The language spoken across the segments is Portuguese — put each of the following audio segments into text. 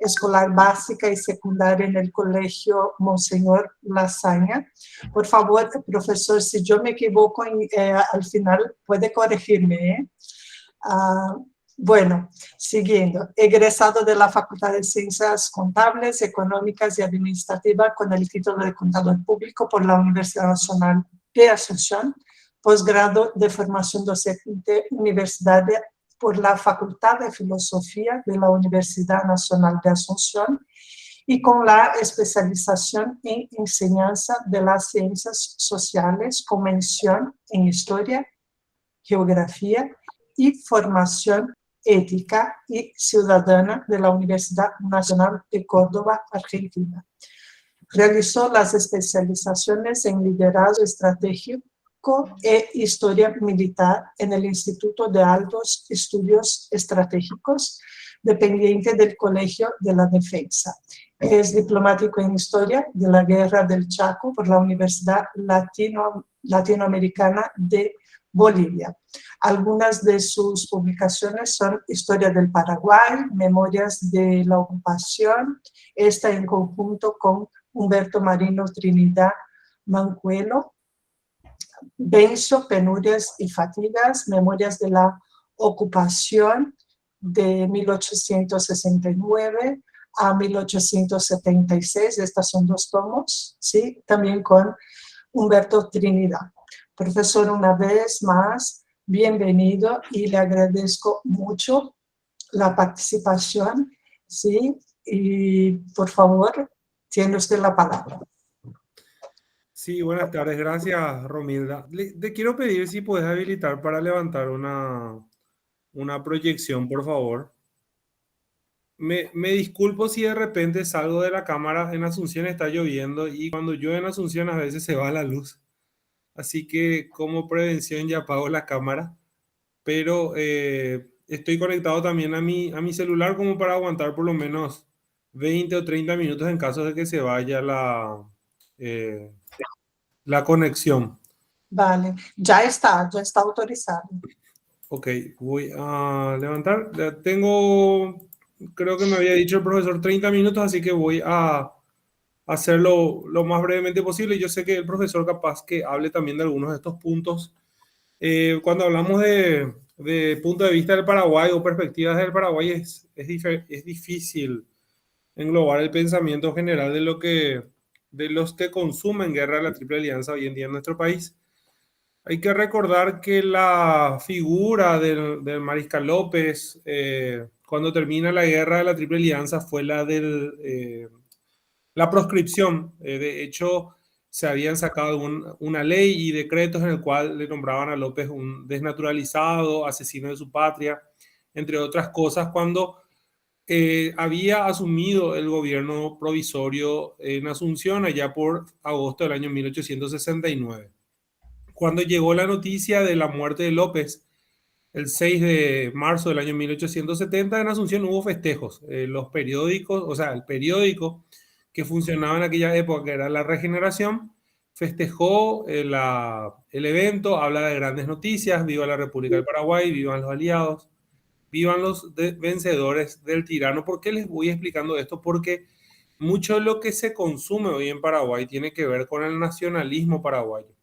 escolar básica y secundaria en el Colegio Monseñor Lasaña. Por favor, profesor, si yo me equivoco al final, puede corregirme, ¿eh? Bueno, siguiendo, egresado de la Facultad de Ciencias Contables, Económicas y Administrativas con el título de Contador Público por la Universidad Nacional de Asunción, posgrado de formación docente universitaria por la Facultad de Filosofía de la Universidad Nacional de Asunción y con la especialización en enseñanza de las ciencias sociales con mención en historia, geografía y formación ética y ciudadana de la Universidad Nacional de Córdoba, Argentina. Realizó las especializaciones en liderazgo estratégico e historia militar en el Instituto de Altos Estudios Estratégicos, dependiente del Colegio de la Defensa. Es diplomático en historia de la Guerra del Chaco por la Universidad Latinoamericana de Bolivia. Algunas de sus publicaciones son Historia del Paraguay, Memorias de la Ocupación, esta en conjunto con Humberto Marino Trinidad Mancuelo, Benzo, Penurias y Fatigas, Memorias de la Ocupación de 1869 a 1876, estas son 2 tomos, ¿sí? También con Humberto Trinidad. Profesor, una vez más, bienvenido y le agradezco mucho la participación, ¿sí? Y por favor, tiene usted la palabra. Sí, buenas tardes. Gracias, Romilda. Te quiero pedir si puedes habilitar para levantar una proyección, por favor. Me disculpo si de repente salgo de la cámara. En Asunción está lloviendo y cuando llueve en Asunción a veces se va la luz. Así que como prevención ya apago la cámara. Pero estoy conectado también a mi celular como para aguantar por lo menos 20 o 30 minutos en caso de que se vaya la conexión. Vale, ya está autorizado. Ok, voy a levantar. Ya tengo, creo que me había dicho el profesor 30 minutos, así que voy a hacerlo lo más brevemente posible. Yo sé que el profesor capaz que hable también de algunos de estos puntos. Cuando hablamos de punto de vista del Paraguay o perspectivas del Paraguay, es difícil englobar el pensamiento general de los que consumen guerra de la Triple Alianza hoy en día en nuestro país. Hay que recordar que la figura del Mariscal López, cuando termina la guerra de la Triple Alianza, fue la proscripción. De hecho, se habían sacado una ley y decretos en el cual le nombraban a López un desnaturalizado, asesino de su patria, entre otras cosas, cuando había asumido el gobierno provisorio en Asunción allá por agosto del año 1869. Cuando llegó la noticia de la muerte de López, el 6 de marzo del año 1870, en Asunción hubo festejos. Los periódicos, o sea, el periódico que funcionaba en aquella época, que era La Regeneración, festejó el evento, habla de grandes noticias: viva la República del Paraguay, vivan los aliados, vivan los vencedores del tirano. ¿Por qué les voy explicando esto? Porque mucho de lo que se consume hoy en Paraguay tiene que ver con el nacionalismo paraguayo.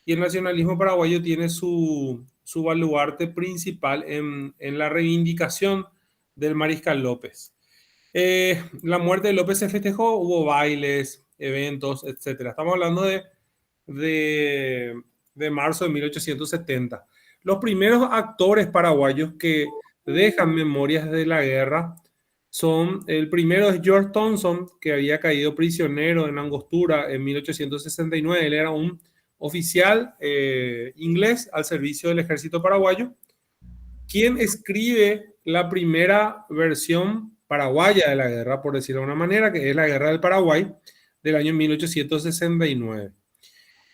Y el nacionalismo paraguayo tiene su baluarte principal en la reivindicación del Mariscal López. La muerte de López se festejó, hubo bailes, eventos, etc. Estamos hablando de marzo de 1870. Los primeros actores paraguayos que dejan memorias de la guerra son, el primero es George Thompson, que había caído prisionero en Angostura en 1869. Él era un oficial inglés al servicio del ejército paraguayo, quien escribe la primera versión paraguaya de la guerra, por decirlo de una manera, que es la Guerra del Paraguay del año 1869.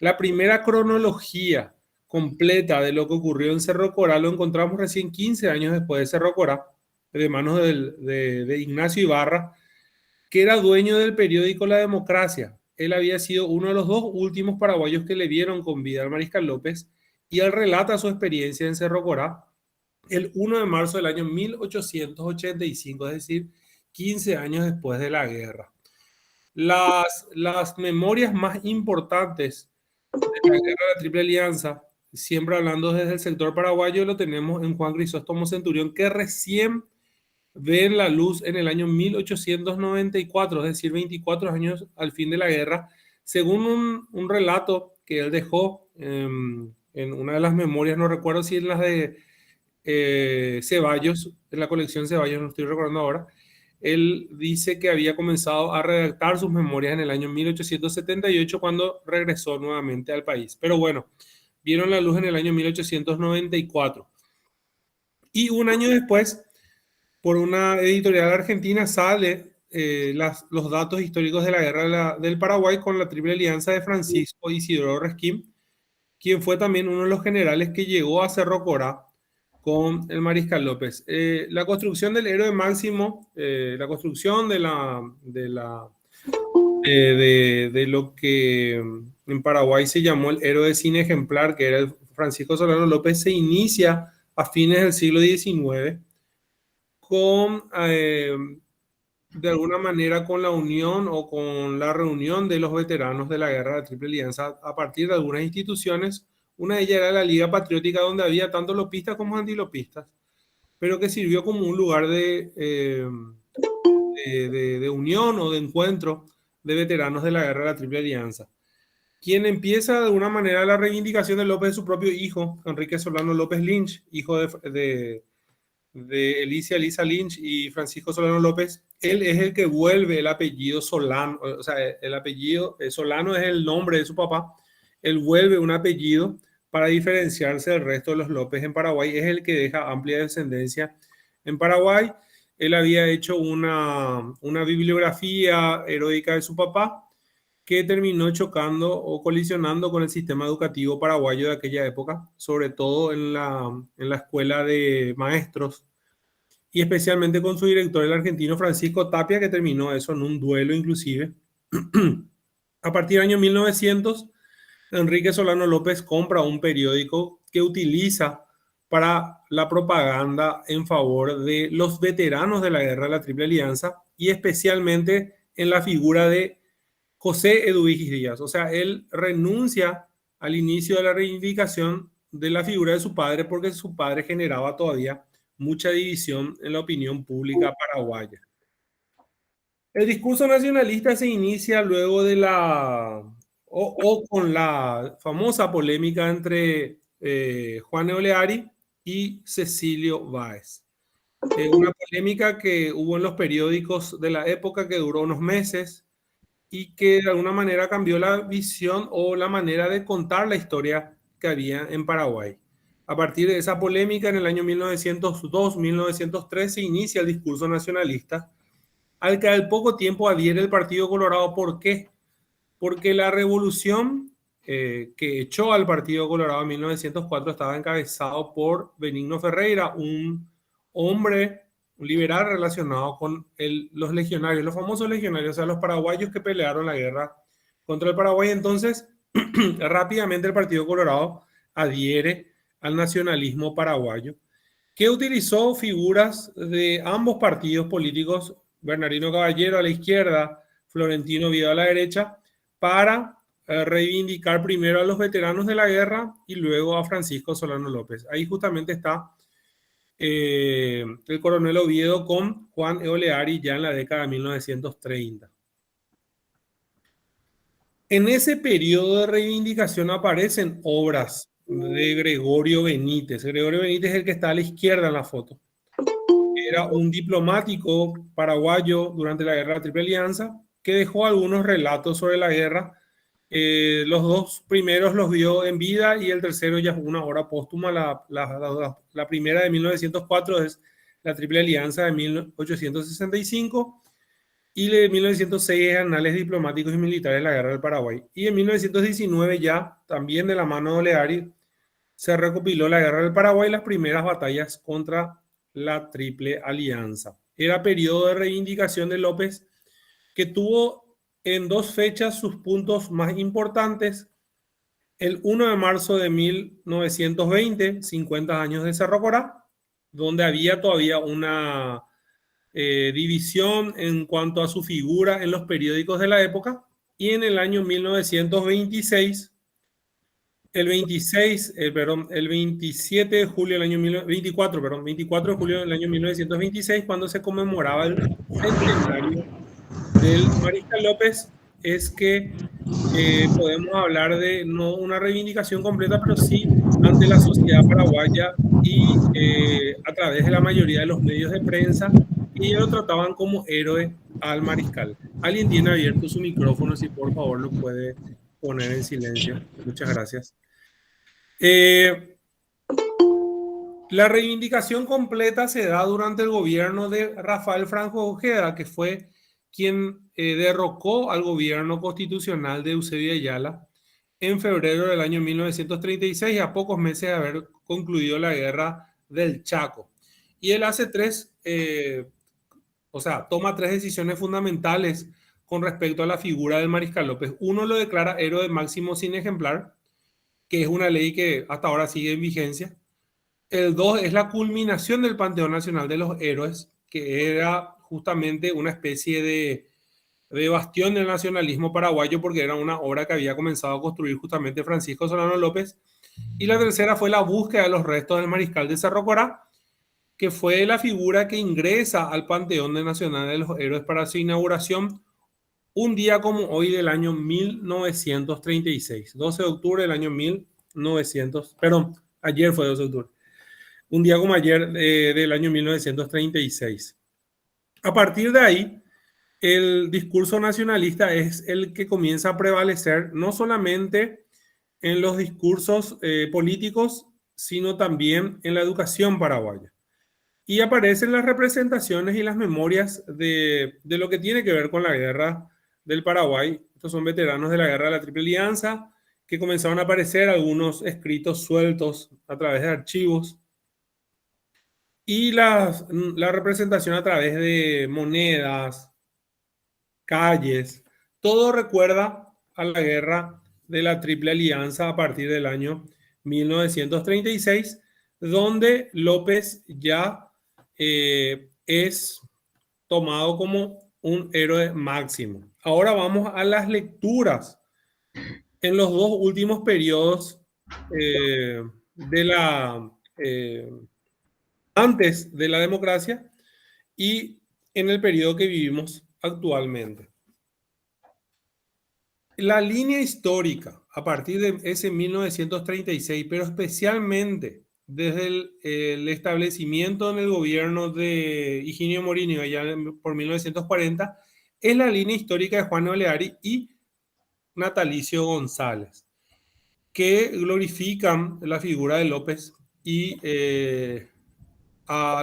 La primera cronología completa de lo que ocurrió en Cerro Corá lo encontramos recién 15 años después de Cerro Corá, de manos de Ignacio Ibarra, que era dueño del periódico La Democracia. Él había sido uno de los 2 últimos paraguayos que le vieron con vida al Mariscal López, y él relata su experiencia en Cerro Corá el 1 de marzo del año 1885, es decir, 15 años después de la guerra. Las memorias más importantes de la guerra de la Triple Alianza, siempre hablando desde el sector paraguayo, lo tenemos en Juan Crisóstomo Centurión, que recién ve la luz en el año 1894, es decir, 24 años al fin de la guerra, según un relato que él dejó en una de las memorias, no recuerdo si en las de Ceballos, en la colección Ceballos, no estoy recordando ahora. Él dice que había comenzado a redactar sus memorias en el año 1878 cuando regresó nuevamente al país. Pero bueno, vieron la luz en el año 1894. Y un año después, por una editorial argentina, sale los datos históricos de la guerra del Paraguay con la Triple Alianza de Francisco Isidoro Resquín, quien fue también uno de los generales que llegó a Cerro Corá con el Mariscal López. La construcción del héroe máximo, la construcción de lo que en Paraguay se llamó el héroe sin ejemplar, que era el Francisco Solano López, se inicia a fines del siglo XIX con, de alguna manera, con la unión o con la reunión de los veteranos de la guerra de la Triple Alianza a partir de algunas instituciones. Una de ellas era la Liga Patriótica, donde había tanto lopistas como antilopistas, pero que sirvió como un lugar de unión o de encuentro de veteranos de la guerra de la Triple Alianza. Quien empieza de alguna manera la reivindicación de López de su propio hijo, Enrique Solano López Lynch, hijo de Elisa Lynch y Francisco Solano López. Él es el que vuelve el apellido Solano, o sea, el apellido Solano es el nombre de su papá. Él vuelve un apellido para diferenciarse del resto de los López en Paraguay. Es el que deja amplia descendencia en Paraguay. Él había hecho una bibliografía heroica de su papá que terminó chocando o colisionando con el sistema educativo paraguayo de aquella época, sobre todo en la escuela de maestros, y especialmente con su director, el argentino Francisco Tapia, que terminó eso en un duelo inclusive. A partir del año 1900, Enrique Solano López compra un periódico que utiliza para la propaganda en favor de los veteranos de la guerra de la Triple Alianza y especialmente en la figura de José Eduvigis Díaz. O sea, él renuncia al inicio de la reivindicación de la figura de su padre porque su padre generaba todavía mucha división en la opinión pública paraguaya. El discurso nacionalista se inicia luego de con la famosa polémica entre Juan Oleari y Cecilio Báez. Una polémica que hubo en los periódicos de la época que duró unos meses y que de alguna manera cambió la visión o la manera de contar la historia que había en Paraguay. A partir de esa polémica, en el año 1902-1903 se inicia el discurso nacionalista, al que al poco tiempo adhiere el Partido Colorado. ¿Por qué? Porque la revolución que echó al Partido Colorado en 1904 estaba encabezado por Benigno Ferreira, un hombre un liberal relacionado con los legionarios, los famosos legionarios, o sea, los paraguayos que pelearon la guerra contra el Paraguay. Entonces, rápidamente el Partido Colorado adhiere al nacionalismo paraguayo, que utilizó figuras de ambos partidos políticos, Bernardino Caballero a la izquierda, Florentino Vido a la derecha, para reivindicar primero a los veteranos de la guerra y luego a Francisco Solano López. Ahí justamente está el coronel Oviedo con Juan Oleari ya en la década de 1930. En ese periodo de reivindicación aparecen obras de Gregorio Benítez. Gregorio Benítez es el que está a la izquierda en la foto. Era un diplomático paraguayo durante la guerra de la Triple Alianza que dejó algunos relatos sobre la guerra. Los dos primeros los vio en vida y el tercero ya fue una obra póstuma. La primera de 1904 es la Triple Alianza de 1865 y de 1906 es Anales Diplomáticos y Militares de la Guerra del Paraguay. Y en 1919 ya, también de la mano de Oleari, se recopiló la Guerra del Paraguay y las primeras batallas contra la Triple Alianza. Era periodo de reivindicación de López que tuvo en dos fechas sus puntos más importantes. El 1 de marzo de 1920, 50 años de Cerro Corá, donde había todavía una división en cuanto a su figura en los periódicos de la época, y en el año 1926, el 27 de julio del año 24 de julio del año 1926, cuando se conmemoraba el centenario del Mariscal López, es que podemos hablar de no una reivindicación completa, pero sí ante la sociedad paraguaya y a través de la mayoría de los medios de prensa, y ellos lo trataban como héroe al mariscal. Alguien tiene abierto su micrófono, si por favor lo puede poner en silencio. Muchas gracias. La reivindicación completa se da durante el gobierno de Rafael Franco Ojeda, que fue quien derrocó al gobierno constitucional de Eusebio Ayala en febrero del año 1936, a pocos meses de haber concluido la guerra del Chaco. Y él hace toma tres decisiones fundamentales con respecto a la figura del Mariscal López. Uno, lo declara héroe máximo sin ejemplar, que es una ley que hasta ahora sigue en vigencia. El 2 es la culminación del Panteón Nacional de los Héroes, que era justamente una especie de bastión del nacionalismo paraguayo, porque era una obra que había comenzado a construir justamente Francisco Solano López. Y la tercera fue la búsqueda de los restos del mariscal de Cerro Corá, que fue la figura que ingresa al Panteón Nacional de los Héroes para su inauguración un día como hoy del año 1936, 12 de octubre del año 1900, perdón, ayer fue 12 de octubre, un día como ayer del año 1936. A partir de ahí, el discurso nacionalista es el que comienza a prevalecer no solamente en los discursos políticos, sino también en la educación paraguaya. Y aparecen las representaciones y las memorias de lo que tiene que ver con la guerra del Paraguay. Estos son veteranos de la guerra de la Triple Alianza, que comenzaron a aparecer algunos escritos sueltos a través de archivos, y la representación a través de monedas, calles. Todo recuerda a la guerra de la Triple Alianza a partir del año 1936, donde López ya es tomado como un héroe máximo. Ahora vamos a las lecturas en los dos últimos periodos antes de la democracia y en el periodo que vivimos actualmente. La línea histórica a partir de ese 1936, pero especialmente desde el establecimiento en el gobierno de Higinio Morínigo allá por 1940, es la línea histórica de Juan Oleari y Natalicio González, que glorifican la figura de López y a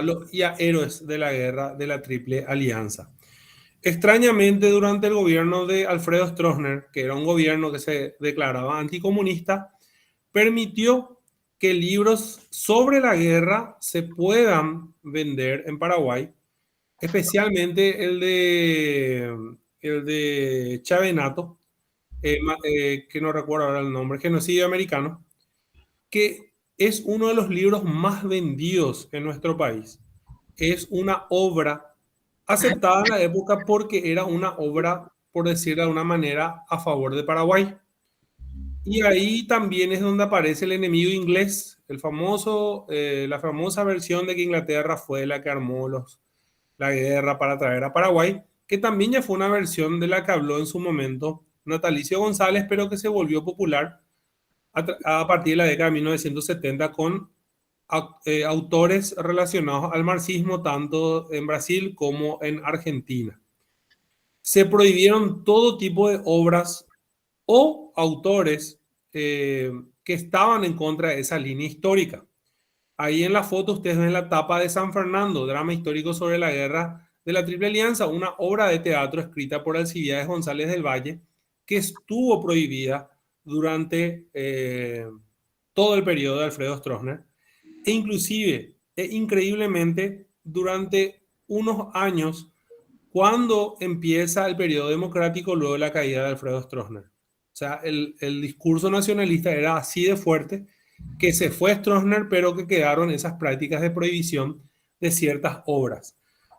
héroes de la guerra de la Triple Alianza. Extrañamente, durante el gobierno de Alfredo Stroessner, que era un gobierno que se declaraba anticomunista, permitió que libros sobre la guerra se puedan vender en Paraguay, especialmente el de Chavenato, que no recuerdo ahora el nombre, Genocidio Americano, que es uno de los libros más vendidos en nuestro país. Es una obra aceptada en la época porque era una obra, por decir de alguna manera, a favor de Paraguay. Y ahí también es donde aparece el enemigo inglés, la famosa versión de que Inglaterra fue la que armó la guerra para traer a Paraguay, que también ya fue una versión de la que habló en su momento Natalicio González, pero que se volvió popular a partir de la década de 1970 con autores relacionados al marxismo, tanto en Brasil como en Argentina. Se prohibieron todo tipo de obras o autores que estaban en contra de esa línea histórica. Ahí en la foto ustedes ven la tapa de San Fernando, drama histórico sobre la guerra de la Triple Alianza, una obra de teatro escrita por Alcibiades González del Valle, que estuvo prohibida durante todo el periodo de Alfredo Stroessner, e inclusive, increíblemente, durante unos años, cuando empieza el periodo democrático luego de la caída de Alfredo Stroessner. O sea, el discurso nacionalista era así de fuerte que se fue Stroessner, pero que quedaron esas prácticas de prohibición de ciertas obras.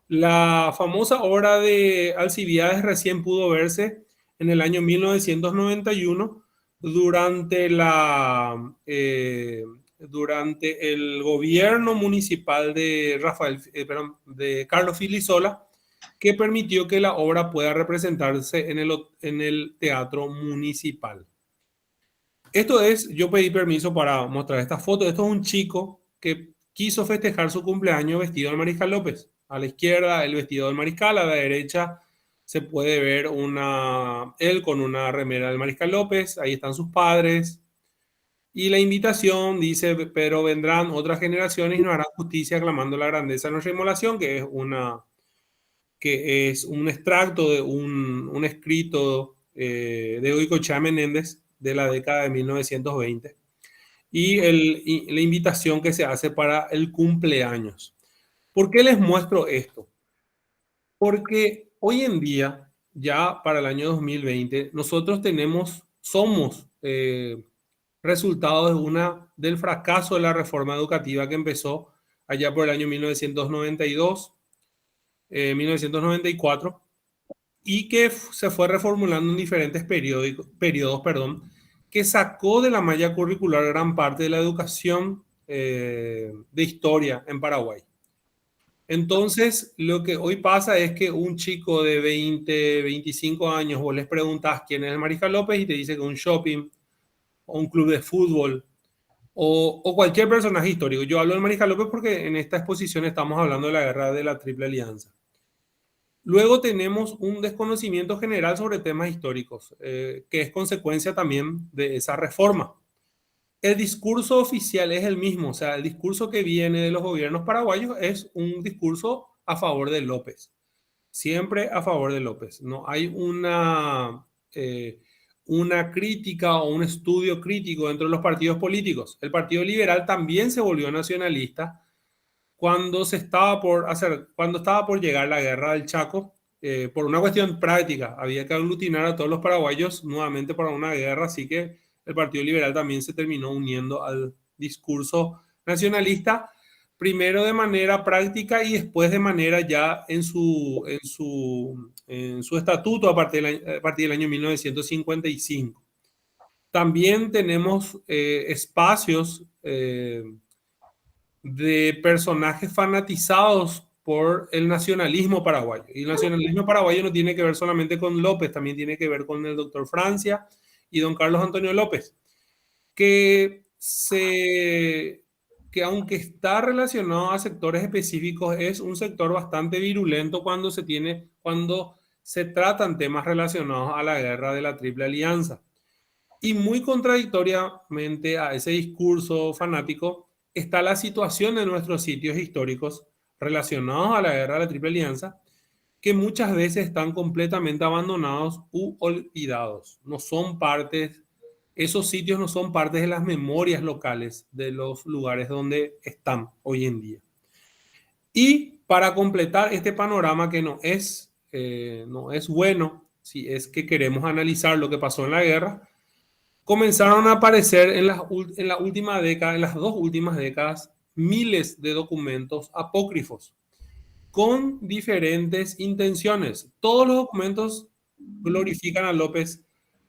La famosa obra de Alcibiades recién pudo verse en el año 1991 durante, durante el gobierno municipal de, de Carlos Filisola, que permitió que la obra pueda representarse en el teatro municipal. Esto es, yo pedí permiso para mostrar esta foto. Esto es un chico que quiso festejar su cumpleaños vestido del Mariscal López. A la izquierda el vestido del Mariscal, a la derecha se puede ver él con una remera del Mariscal López, ahí están sus padres. Y la invitación dice, pero vendrán otras generaciones y nos harán justicia aclamando la grandeza de nuestra inmolación, que es un extracto de un escrito de Goicoechea Menéndez de la década de 1920 y la invitación que se hace para el cumpleaños. ¿Por qué les muestro esto? Porque hoy en día, ya para el año 2020, nosotros somos resultado del fracaso de la reforma educativa que empezó allá por el año 1992, 1994, y que se fue reformulando en diferentes periodos, que sacó de la malla curricular gran parte de la educación de historia en Paraguay. Entonces, lo que hoy pasa es que un chico de 20, 25 años, vos les preguntás quién es el Mariscal López y te dice que un shopping o un club de fútbol o cualquier personaje histórico. Yo hablo del Mariscal López porque en esta exposición estamos hablando de la guerra de la Triple Alianza. Luego tenemos un desconocimiento general sobre temas históricos, que es consecuencia también de esa reforma. El discurso oficial es el mismo, o sea, el discurso que viene de los gobiernos paraguayos es un discurso a favor de López, siempre a favor de López. No hay una crítica o un estudio crítico dentro de los partidos políticos. El Partido Liberal también se volvió nacionalista cuando cuando estaba por llegar la guerra del Chaco, por una cuestión práctica, había que aglutinar a todos los paraguayos nuevamente para una guerra, así que el Partido Liberal también se terminó uniendo al discurso nacionalista, primero de manera práctica y después de manera ya en su estatuto a partir del año 1955. También tenemos espacios de personajes fanatizados por el nacionalismo paraguayo. Y el nacionalismo paraguayo no tiene que ver solamente con López, también tiene que ver con el doctor Francia y don Carlos Antonio López, que, que aunque está relacionado a sectores específicos, es un sector bastante virulento cuando cuando se tratan temas relacionados a la guerra de la Triple Alianza. Y muy contradictoriamente a ese discurso fanático está la situación de nuestros sitios históricos relacionados a la guerra de la Triple Alianza, que muchas veces están completamente abandonados u olvidados. No son partes, esos sitios no son partes de las memorias locales de los lugares donde están hoy en día. Y para completar este panorama que no es bueno, si es que queremos analizar lo que pasó en la guerra, comenzaron a aparecer en la última década, en las dos últimas décadas, miles de documentos apócrifos con diferentes intenciones. Todos los documentos glorifican a López,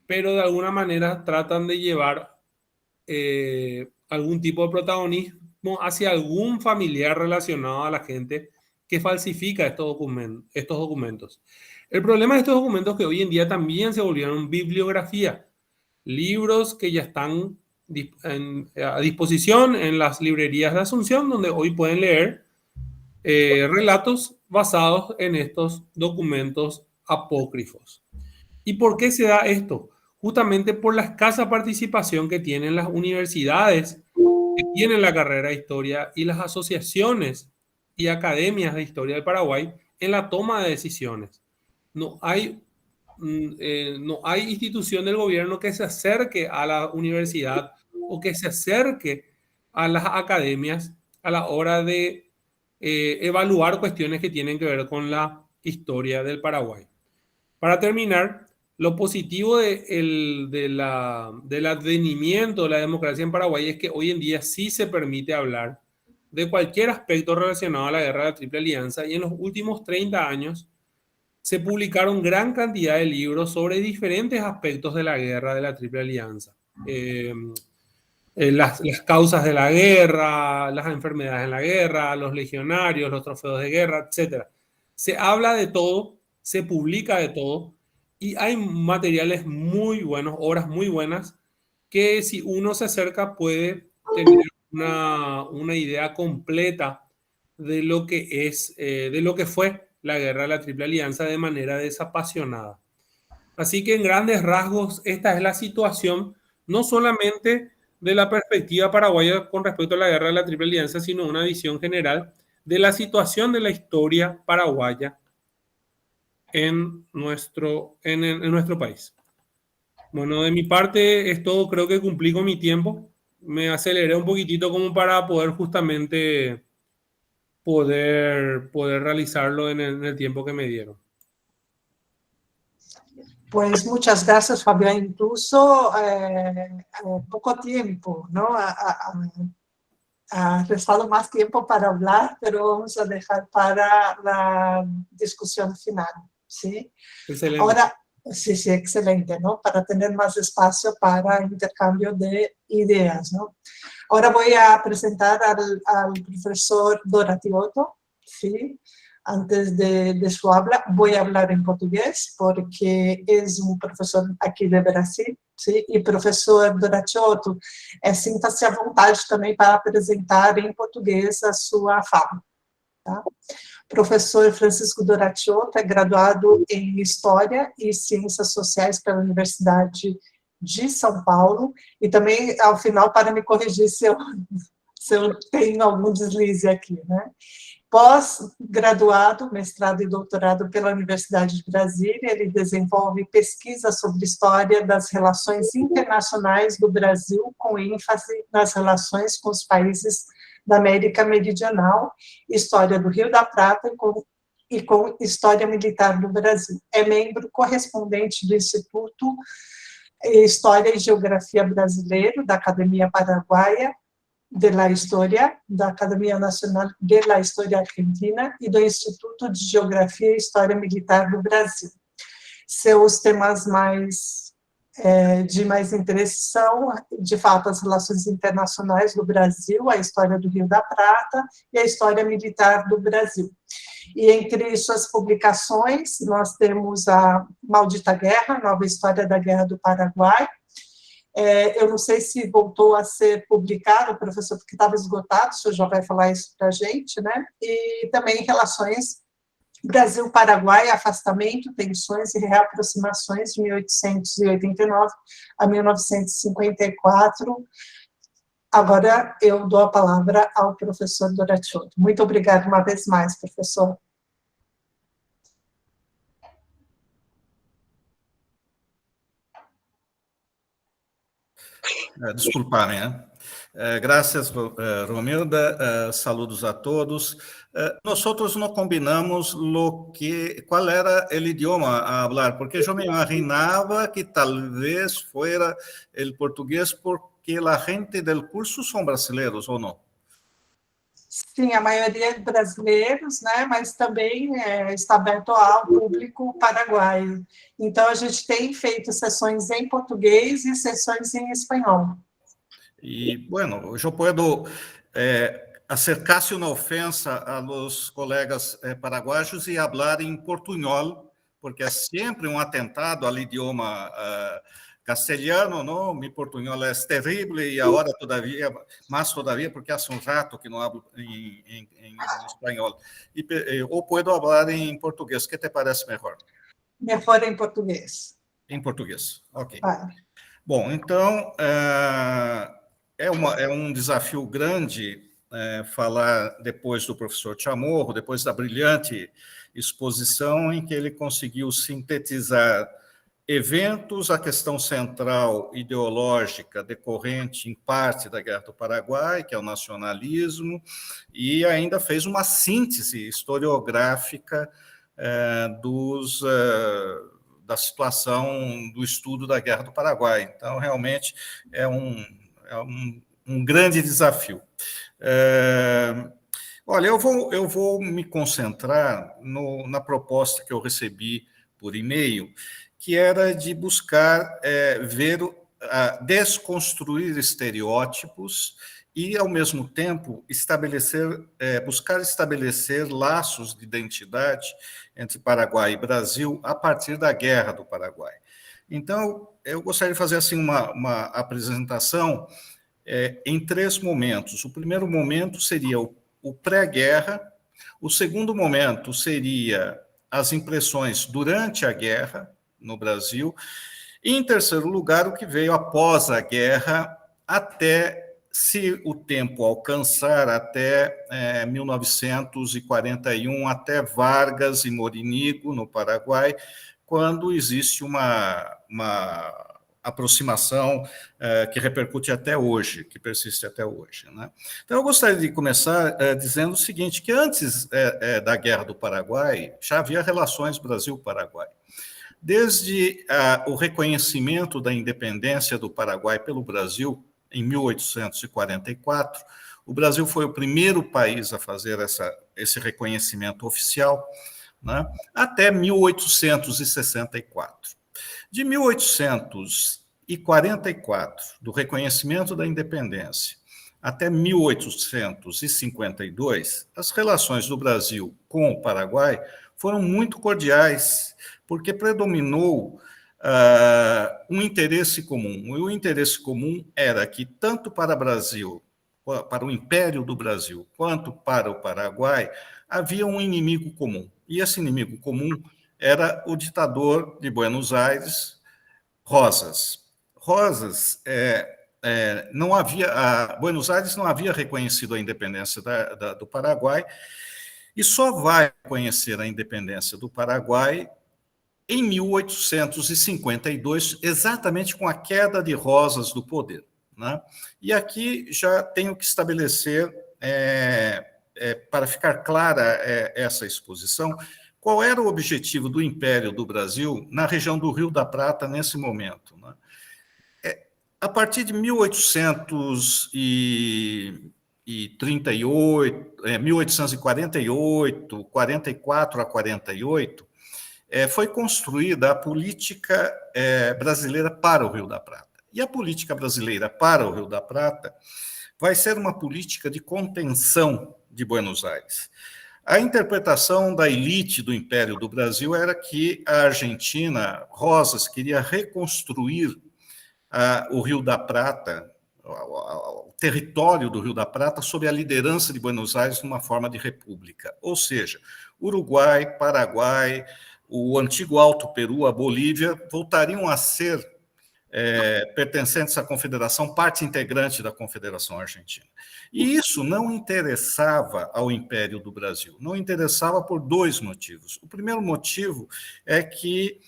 pero de alguna manera tratan de llevar algún tipo de protagonismo hacia algún familiar relacionado a la gente que falsifica estos documentos. El problema de estos documentos es que hoy en día también se volvieron bibliografía, libros que ya están a disposición en las librerías de Asunción, donde hoy pueden leer relatos basados en estos documentos apócrifos. ¿Y por qué se da esto? Justamente por la escasa participación que tienen las universidades que tienen la carrera de historia y las asociaciones y academias de historia del Paraguay en la toma de decisiones. No hay no hay institución del gobierno que se acerque a la universidad o que se acerque a las academias a la hora de evaluar cuestiones que tienen que ver con la historia del Paraguay. Para terminar, lo positivo del advenimiento de la democracia en Paraguay es que hoy en día sí se permite hablar de cualquier aspecto relacionado a la guerra de la Triple Alianza, y en los últimos 30 años se publicaron gran cantidad de libros sobre diferentes aspectos de la guerra de la Triple Alianza. Las causas de la guerra, las enfermedades en la guerra, los legionarios, los trofeos de guerra, etc. Se habla de todo, se publica de todo, y hay materiales muy buenos, obras muy buenas, que si uno se acerca puede tener una idea completa de lo que es, de lo que fue la guerra de la Triple Alianza de manera desapasionada. Así que en grandes rasgos esta es la situación, no solamente de la perspectiva paraguaya con respecto a la guerra de la Triple Alianza, sino una visión general de la situación de la historia paraguaya en nuestro país. Bueno, de mi parte es todo, creo que cumplí con mi tiempo. Me aceleré un poquitito como para poder justamente poder realizarlo en el tiempo que me dieron. Pues muchas gracias, Fabián. Incluso poco tiempo, ¿no? Ha restado más tiempo para hablar, pero vamos a dejar para la discusión final, ¿sí? Excelente. Ahora, sí, sí, excelente, ¿no? Para tener más espacio para intercambio de ideas, ¿no? Ahora voy a presentar al profesor Doratioto, ¿sí? Antes de su habla, voy a hablar en portugués porque es un profesor aqui de Brasil, ¿sí? E professor Doratioto, sinta-se à vontade também para apresentar em português a sua fala, tá? Professor Francisco Doratioto é graduado em História e Ciências Sociais pela Universidade de São Paulo, e também, ao final, para me corrigir se eu tenho algum deslize aqui, né? Pós-graduado, mestrado e doutorado pela Universidade de Brasília, ele desenvolve pesquisa sobre história das relações internacionais do Brasil, com ênfase nas relações com os países da América Meridional, história do Rio da Prata e com história militar do Brasil. É membro correspondente do Instituto História e Geografia Brasileiro, da Academia Paraguaia de la Historia, da Academia Nacional de la Historia Argentina e do Instituto de Geografia e História Militar do Brasil. Seus temas de mais interesse são, de fato, as relações internacionais do Brasil, a história do Rio da Prata e a história militar do Brasil. E entre suas publicações, nós temos a Maldita Guerra, Nova História da Guerra do Paraguai. Eu não sei se voltou a ser publicado, professor, porque estava esgotado, o senhor já vai falar isso para a gente, né? E também relações Brasil-Paraguai, afastamento, tensões e reaproximações de 1889 a 1954. Agora eu dou a palavra ao professor Doratioto. Muito obrigada uma vez mais, professor. Desculpame, né? Gracias, Romilda. Saludos a todos. Nosotros no combinamos cuál era el idioma a hablar, porque yo me imaginaba que tal vez fuera el portugués porque la gente del curso son brasileños, ¿o no? Sim, a maioria é brasileiros, né, mas também está aberto ao público paraguaio. Então, a gente tem feito sessões em português e sessões em espanhol. Y bueno, yo puedo hacer casi una ofensa a los colegas paraguayos y hablar en portuñol, porque es siempre un atentado al idioma castelhano, ¿no? Mi portuñol es terrible y ahora todavía, más todavía, porque hace un rato que no hablo en español. O puedo hablar en portugués, ¿qué te parece mejor? Mejor em português. Em português, ok. Bom, então, é um desafio grande falar depois do professor Chamorro, depois da brilhante exposição em que ele conseguiu sintetizar eventos, a questão central ideológica decorrente, em parte, da Guerra do Paraguai, que é o nacionalismo, e ainda fez uma síntese historiográfica da situação do estudo da Guerra do Paraguai. Então, realmente, é um grande desafio. Olha, eu vou me concentrar na proposta que eu recebi por e-mail, que era de buscar desconstruir estereótipos e, ao mesmo tempo, buscar estabelecer laços de identidade entre Paraguai e Brasil a partir da Guerra do Paraguai. Então, eu gostaria de fazer assim uma apresentação em 3 momentos. O primeiro momento seria o pré-guerra, o segundo momento seria as impressões durante a guerra no Brasil, e, em terceiro lugar, o que veio após a guerra, até, se o tempo alcançar, até 1941, até Vargas e Morínigo, no Paraguai, quando existe uma aproximação que repercute até hoje, que persiste até hoje, né? Então, eu gostaria de começar dizendo o seguinte, que antes da Guerra do Paraguai, já havia relações Brasil-Paraguai. Desde o reconhecimento da independência do Paraguai pelo Brasil, em 1844, o Brasil foi o primeiro país a fazer esse reconhecimento oficial, né, até 1864. De 1844, do reconhecimento da independência, até 1852, as relações do Brasil com o Paraguai foram muito cordiais, porque predominou um interesse comum. E o interesse comum era que, tanto para o Brasil, para o Império do Brasil, quanto para o Paraguai, havia um inimigo comum. E esse inimigo comum era o ditador de Buenos Aires, Rosas. Rosas não havia, Buenos Aires não havia reconhecido a independência do Paraguai, e só vai reconhecer a independência do Paraguai em 1852, exatamente com a queda de Rosas do poder, né? E aqui já tenho que estabelecer, para ficar clara essa exposição, qual era o objetivo do Império do Brasil na região do Rio da Prata nesse momento, né? A partir de 1848, 44 a 48, foi construída a política brasileira para o Rio da Prata. E a política brasileira para o Rio da Prata vai ser uma política de contenção de Buenos Aires. A interpretação da elite do Império do Brasil era que a Argentina, Rosas, queria reconstruir o Rio da Prata, o território do Rio da Prata, sob a liderança de Buenos Aires numa forma de república. Ou seja, Uruguai, Paraguai, o antigo Alto Peru, a Bolívia, voltariam a ser pertencentes à Confederação, parte integrante da Confederação Argentina. E isso não interessava ao Império do Brasil. Não interessava por 2 motivos. O primeiro motivo é que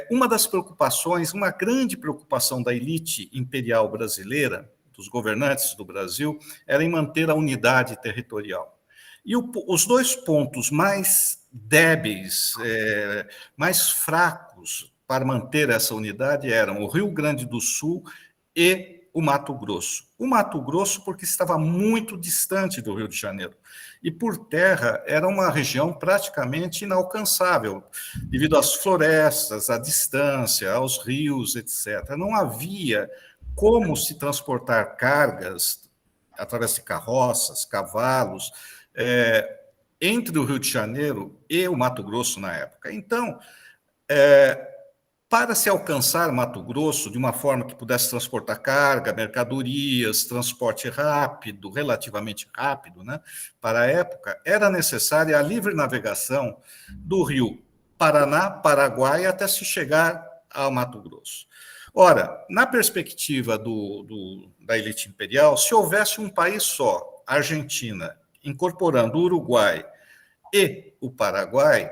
uma das preocupações, uma grande preocupação da elite imperial brasileira, dos governantes do Brasil, era em manter a unidade territorial. E os 2 pontos mais débeis, mais fracos para manter essa unidade eram o Rio Grande do Sul e o Mato Grosso. O Mato Grosso porque estava muito distante do Rio de Janeiro e, por terra, era uma região praticamente inalcançável, devido às florestas, à distância, aos rios, etc. Não havia como se transportar cargas através de carroças, cavalos, entre o Rio de Janeiro e o Mato Grosso na época. Então, para se alcançar Mato Grosso de uma forma que pudesse transportar carga, mercadorias, transporte rápido, relativamente rápido, né, para a época, era necessária a livre navegação do rio Paraná, Paraguai, até se chegar ao Mato Grosso. Ora, na perspectiva da elite imperial, se houvesse um país só, a Argentina, incorporando o Uruguai e o Paraguai,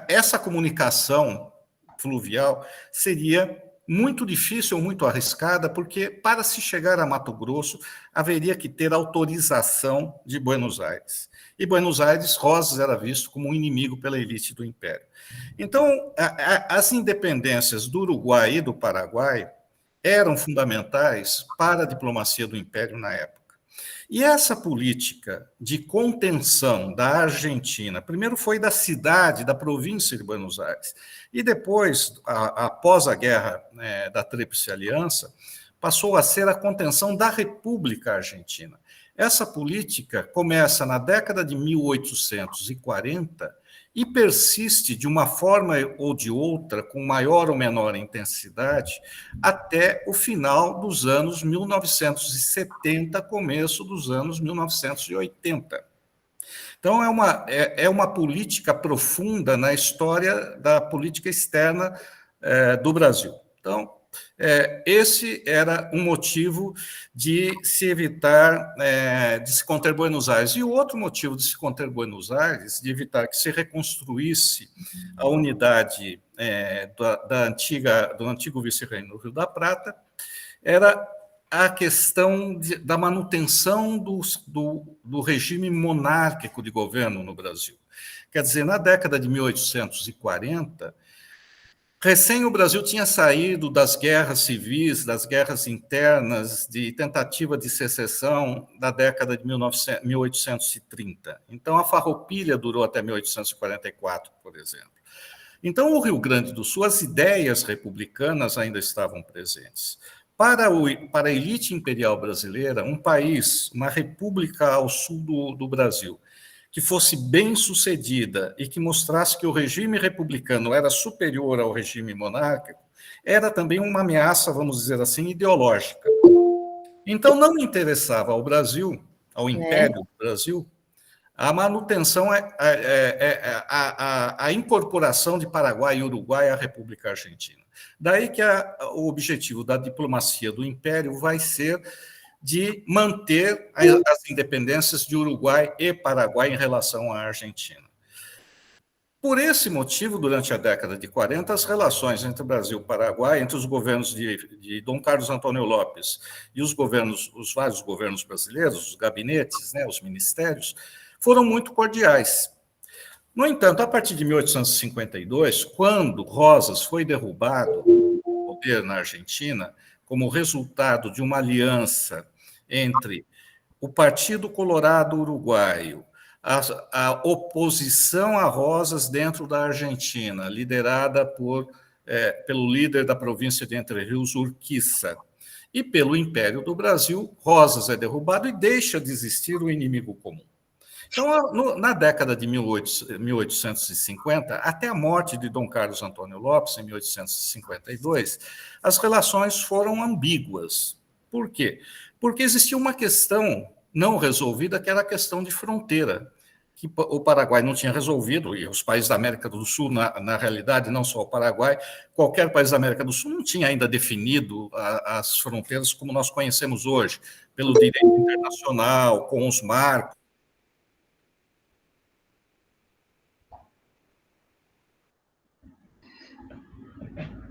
essa comunicação fluvial seria muito difícil ou muito arriscada, porque para se chegar a Mato Grosso haveria que ter autorização de Buenos Aires. E Buenos Aires, Rosas era visto como um inimigo pela elite do Império. Então, as independências do Uruguai e do Paraguai eram fundamentais para a diplomacia do Império na época. E essa política de contenção da Argentina, primeiro foi da cidade, da província de Buenos Aires, e depois, após a guerra da Tríplice Aliança, passou a ser a contenção da República Argentina. Essa política começa na década de 1840 e persiste de uma forma ou de outra, com maior ou menor intensidade, até o final dos anos 1970, começo dos anos 1980. Então, é uma política profunda na história da política externa do Brasil. Então, esse era um motivo de se evitar de se conter Buenos Aires. E o outro motivo de se conter Buenos Aires, de evitar que se reconstruísse a unidade do antigo vice-reino no Rio da Prata, era a questão da manutenção do regime monárquico de governo no Brasil. Quer dizer, na década de 1840, recém o Brasil tinha saído das guerras civis, das guerras internas, de tentativa de secessão da década de 1830. Então, a Farroupilha durou até 1844, por exemplo. Então, o Rio Grande do Sul, as ideias republicanas ainda estavam presentes. Para a elite imperial brasileira, um país, uma república ao sul do Brasil, que fosse bem-sucedida e que mostrasse que o regime republicano era superior ao regime monárquico, era também uma ameaça, vamos dizer assim, ideológica. Então, não interessava ao Brasil, ao Império do Brasil, a manutenção, a incorporação de Paraguai e Uruguai à República Argentina. Daí que o objetivo da diplomacia do Império vai ser de manter as independências de Uruguai e Paraguai em relação à Argentina. Por esse motivo, durante a década de 40, as relações entre Brasil e Paraguai, entre os governos de Dom Carlos Antônio Lopes e os vários governos brasileiros, os gabinetes, os ministérios, foram muito cordiais. No entanto, a partir de 1852, quando Rosas foi derrubado do poder na Argentina, como resultado de uma aliança entre o Partido Colorado Uruguaio, a oposição a Rosas dentro da Argentina, liderada pelo líder da província de Entre Rios, Urquiza, e pelo Império do Brasil, Rosas é derrubado e deixa de existir o inimigo comum. Então, na década de 1850, até a morte de Dom Carlos Antônio Lopes, em 1852, as relações foram ambíguas. Por quê? Porque existia uma questão não resolvida, que era a questão de fronteira, que o Paraguai não tinha resolvido, e os países da América do Sul, na realidade, não só o Paraguai, qualquer país da América do Sul não tinha ainda definido as fronteiras como nós conhecemos hoje, pelo direito internacional, com os marcos.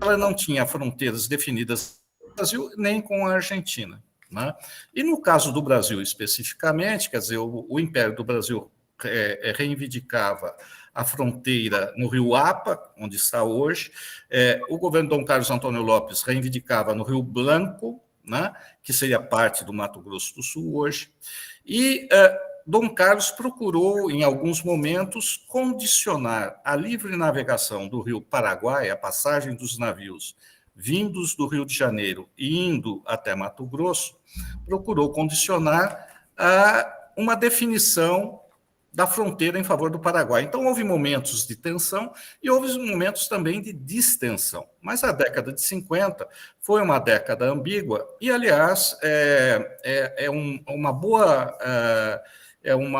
Ela não tinha fronteiras definidas com o Brasil nem com a Argentina. Né? E no caso do Brasil especificamente, quer dizer, o Império do Brasil reivindicava a fronteira no Rio Apa, onde está hoje, o governo Dom Carlos Antônio Lopes reivindicava no Rio Branco, né, que seria parte do Mato Grosso do Sul hoje, e Dom Carlos procurou, em alguns momentos, condicionar a livre navegação do Rio Paraguai, a passagem dos navios vindos do Rio de Janeiro e indo até Mato Grosso, procurou condicionar a uma definição da fronteira em favor do Paraguai. Então, houve momentos de tensão e houve momentos também de distensão. Mas a década de 50 foi uma década ambígua e, aliás, é uma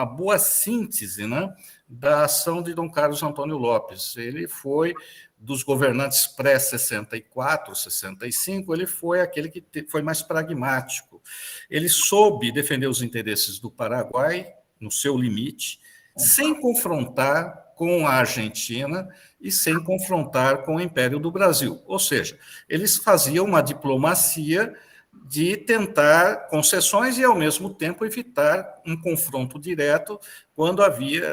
boa síntese, né, da ação de Dom Carlos Antônio Lopes. Ele foi, dos governantes pré-64, 65, ele foi aquele que foi mais pragmático. Ele soube defender os interesses do Paraguai, no seu limite, sem confrontar com a Argentina e sem confrontar com o Império do Brasil. Ou seja, eles faziam uma diplomacia de tentar concessões e, ao mesmo tempo, evitar um confronto direto quando havia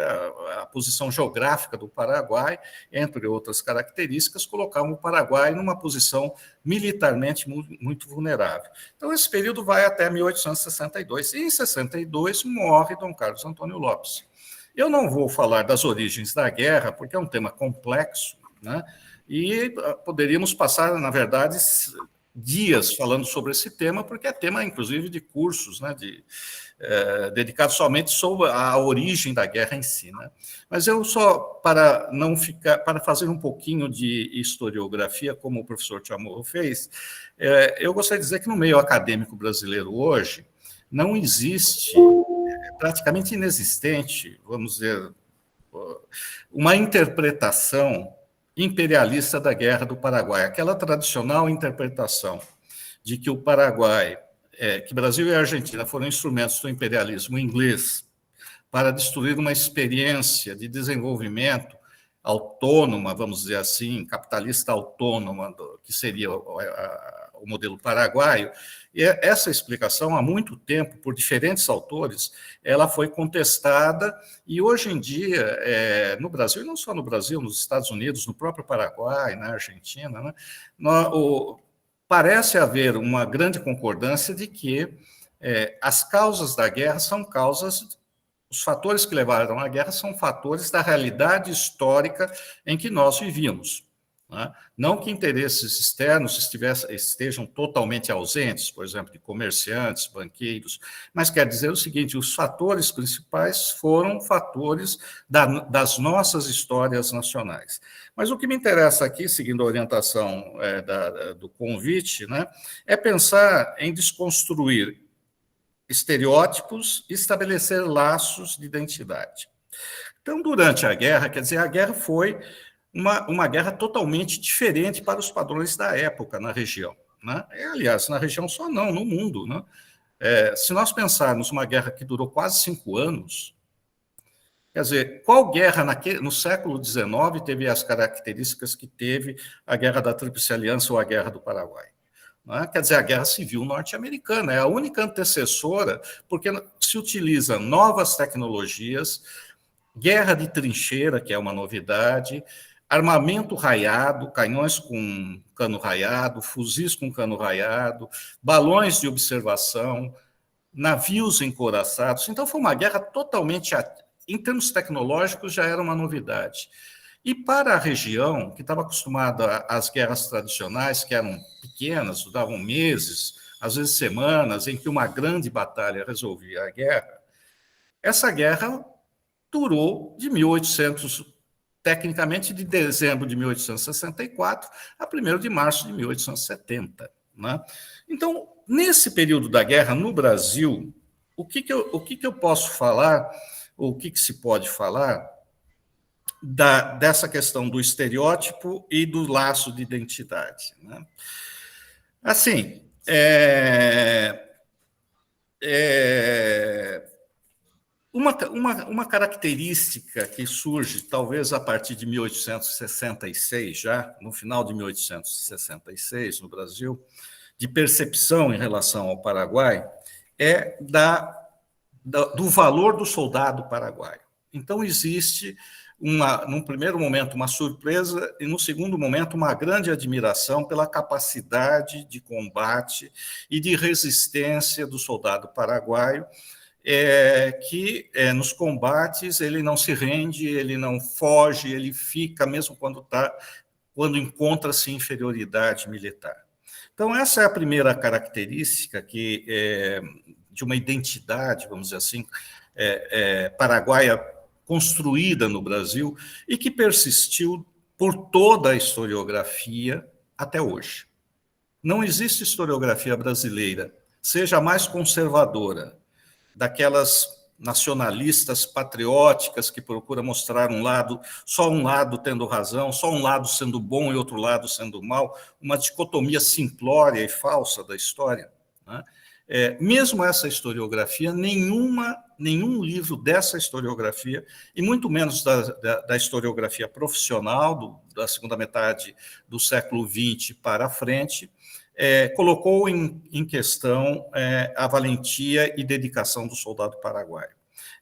a posição geográfica do Paraguai, entre outras características, colocavam o Paraguai numa posição militarmente muito vulnerável. Então, esse período vai até 1862, e em 62 morre Dom Carlos Antônio Lopes. Eu não vou falar das origens da guerra, porque é um tema complexo, né? E poderíamos passar, na verdade, dias falando sobre esse tema, porque é tema, inclusive, de cursos, né, dedicados somente sobre a origem da guerra em si, né? Mas eu só, para fazer um pouquinho de historiografia, como o professor Chamorro fez, eu gostaria de dizer que no meio acadêmico brasileiro hoje não existe, praticamente inexistente, vamos dizer, uma interpretação imperialista da Guerra do Paraguai, aquela tradicional interpretação de que o Paraguai, que Brasil e Argentina foram instrumentos do imperialismo inglês para destruir uma experiência de desenvolvimento autônoma, vamos dizer assim, capitalista autônoma, que seria o modelo paraguaio. E essa explicação, há muito tempo, por diferentes autores, ela foi contestada, e hoje em dia, no Brasil, e não só no Brasil, nos Estados Unidos, no próprio Paraguai, na Argentina, né, parece haver uma grande concordância de que as causas da guerra são causas, os fatores que levaram à guerra são fatores da realidade histórica em que nós vivíamos. Né? Não que interesses externos estejam totalmente ausentes, por exemplo, de comerciantes, banqueiros, mas quer dizer o seguinte: os fatores principais foram fatores das nossas histórias nacionais. Mas o que me interessa aqui, seguindo a orientação do convite, né, é pensar em desconstruir estereótipos e estabelecer laços de identidade. Então, durante a guerra, quer dizer, a guerra foi uma guerra totalmente diferente para os padrões da época na região, né? Aliás, na região só não, no mundo, né? Se nós pensarmos uma guerra que durou quase 5 anos, quer dizer, qual guerra no século XIX teve as características que teve a Guerra da Tríplice Aliança ou a Guerra do Paraguai? Quer dizer, a Guerra Civil Norte-Americana é a única antecessora, porque se utiliza novas tecnologias, guerra de trincheira, que é uma novidade, armamento raiado, canhões com cano raiado, fuzis com cano raiado, balões de observação, navios encouraçados. Então, foi uma guerra totalmente, em termos tecnológicos, já era uma novidade. E para a região, que estava acostumada às guerras tradicionais, que eram pequenas, duravam meses, às vezes semanas, em que uma grande batalha resolvia a guerra, essa guerra durou tecnicamente, de dezembro de 1864 a 1º de março de 1870. Né? Então, nesse período da guerra, no Brasil, o que eu posso falar, ou o que se pode falar, dessa questão do estereótipo e do laço de identidade, né? Assim, uma característica que surge, talvez a partir de 1866, já no final de 1866, no Brasil, de percepção em relação ao Paraguai, é do valor do soldado paraguaio. Então, existe, num primeiro momento, uma surpresa e, no segundo momento, uma grande admiração pela capacidade de combate e de resistência do soldado paraguaio, que nos combates ele não se rende, ele não foge, ele fica, mesmo quando encontra-se inferioridade militar. Então, essa é a primeira característica de uma identidade, vamos dizer assim, paraguaia construída no Brasil e que persistiu por toda a historiografia até hoje. Não existe historiografia brasileira, seja a mais conservadora, daquelas nacionalistas patrióticas que procura mostrar só um lado tendo razão, só um lado sendo bom e outro lado sendo mal, uma dicotomia simplória e falsa da história, né? Mesmo essa historiografia, nenhum livro dessa historiografia, e muito menos da historiografia profissional, da segunda metade do século XX para frente, colocou em questão a valentia e dedicação do soldado paraguaio.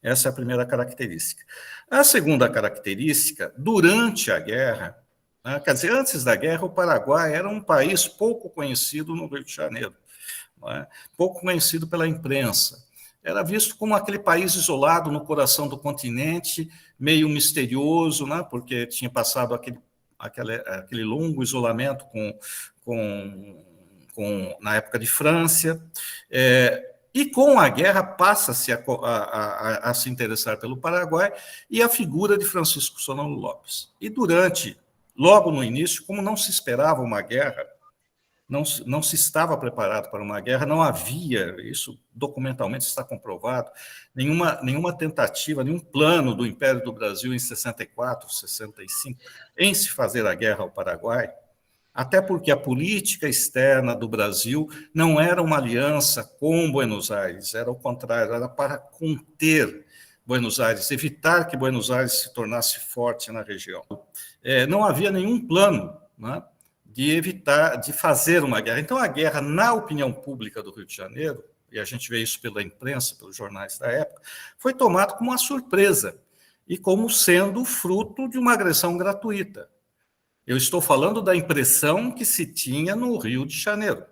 Essa é a primeira característica. A segunda característica, durante a guerra, né, quer dizer, antes da guerra, o Paraguai era um país pouco conhecido no Rio de Janeiro, né, pouco conhecido pela imprensa. Era visto como aquele país isolado no coração do continente, meio misterioso, né, porque tinha passado aquele longo isolamento na época de França, e com a guerra passa-se a se interessar pelo Paraguai e a figura de Francisco Solano Lopes. E logo no início, como não se esperava uma guerra, não se estava preparado para uma guerra, não havia, isso documentalmente está comprovado, nenhuma tentativa, nenhum plano do Império do Brasil em 64, 65, em se fazer a guerra ao Paraguai, até porque a política externa do Brasil não era uma aliança com Buenos Aires, era o contrário, era para conter Buenos Aires, evitar que Buenos Aires se tornasse forte na região. Não havia nenhum plano, né, de fazer uma guerra. Então, a guerra, na opinião pública do Rio de Janeiro, e a gente vê isso pela imprensa, pelos jornais da época, foi tomada como uma surpresa e como sendo fruto de uma agressão gratuita. Eu estou falando da impressão que se tinha no Rio de Janeiro.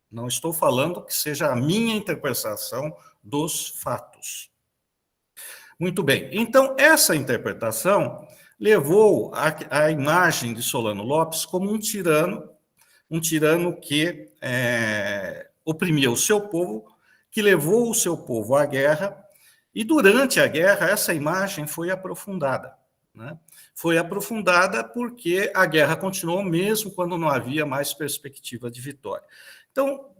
Não estou falando que seja a minha interpretação dos fatos. Muito bem. Então, essa interpretação levou a imagem de Solano Lopes como um tirano que oprimia o seu povo, que levou o seu povo à guerra, e durante a guerra essa imagem foi aprofundada, né? Foi aprofundada porque a guerra continuou mesmo quando não havia mais perspectiva de vitória. Então,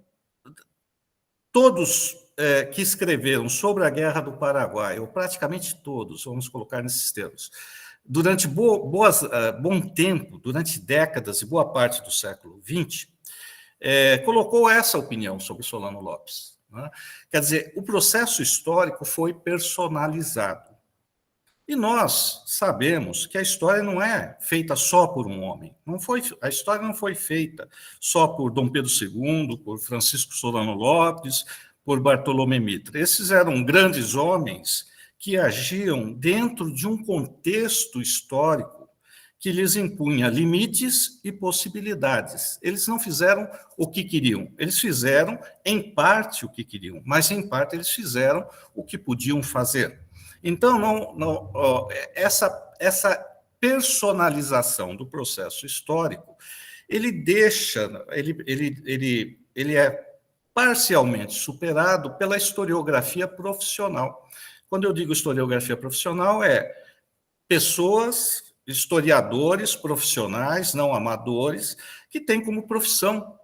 todos que escreveram sobre a Guerra do Paraguai, ou praticamente todos, vamos colocar nesses termos, durante bom tempo, durante décadas e boa parte do século XX, colocou essa opinião sobre Solano Lopes, né? Quer dizer, o processo histórico foi personalizado. E nós sabemos que a história não é feita só por um homem. A história não foi feita só por Dom Pedro II, por Francisco Solano Lopes, por Bartolomé Mitre. Esses eram grandes homens que agiam dentro de um contexto histórico que lhes impunha limites e possibilidades. Eles não fizeram o que queriam. Eles fizeram, em parte, o que queriam, mas, em parte, eles fizeram o que podiam fazer. Então, essa personalização do processo histórico, ele é parcialmente superado pela historiografia profissional. Quando eu digo historiografia profissional, pessoas, historiadores profissionais, não amadores, que têm como profissão,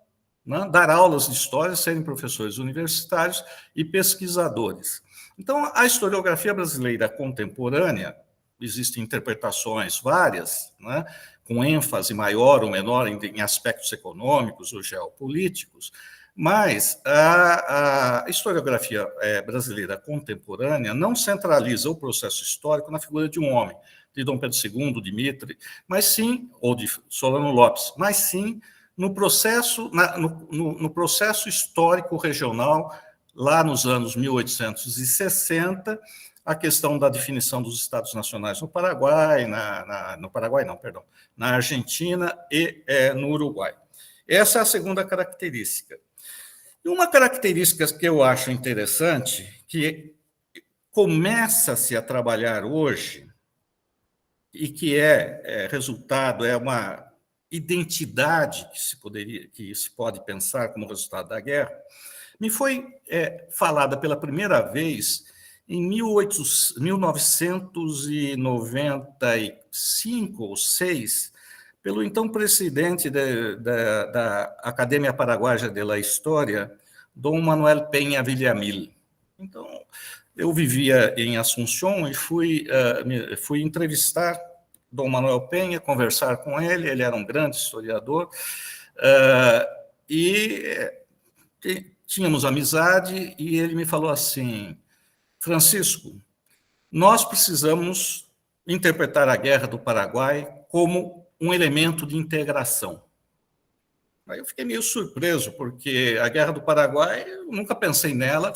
né, dar aulas de história, serem professores universitários e pesquisadores. Então, a historiografia brasileira contemporânea, existem interpretações várias, né, com ênfase maior ou menor em aspectos econômicos ou geopolíticos, mas a historiografia brasileira contemporânea não centraliza o processo histórico na figura de um homem, de Dom Pedro II, de Mitre, mas sim, ou de Solano Lopes, mas sim no processo histórico regional, lá nos anos 1860, a questão da definição dos Estados Nacionais no Paraguai, na Argentina e no Uruguai. Essa é a segunda característica. E uma característica que eu acho interessante, que começa-se a trabalhar hoje, e que resultado, uma identidade que se pode pensar como resultado da guerra, me foi falada pela primeira vez em 1995 ou 6, pelo então presidente da Academia Paraguaya de la História, Dom Manuel Peña Villamil. Então, eu vivia em Assunção e fui entrevistar Dom Manuel Peña, conversar com ele. Ele era um grande historiador, e tínhamos amizade, e ele me falou assim: Francisco, nós precisamos interpretar a Guerra do Paraguai como um elemento de integração. Aí eu fiquei meio surpreso, porque a Guerra do Paraguai, eu nunca pensei nela,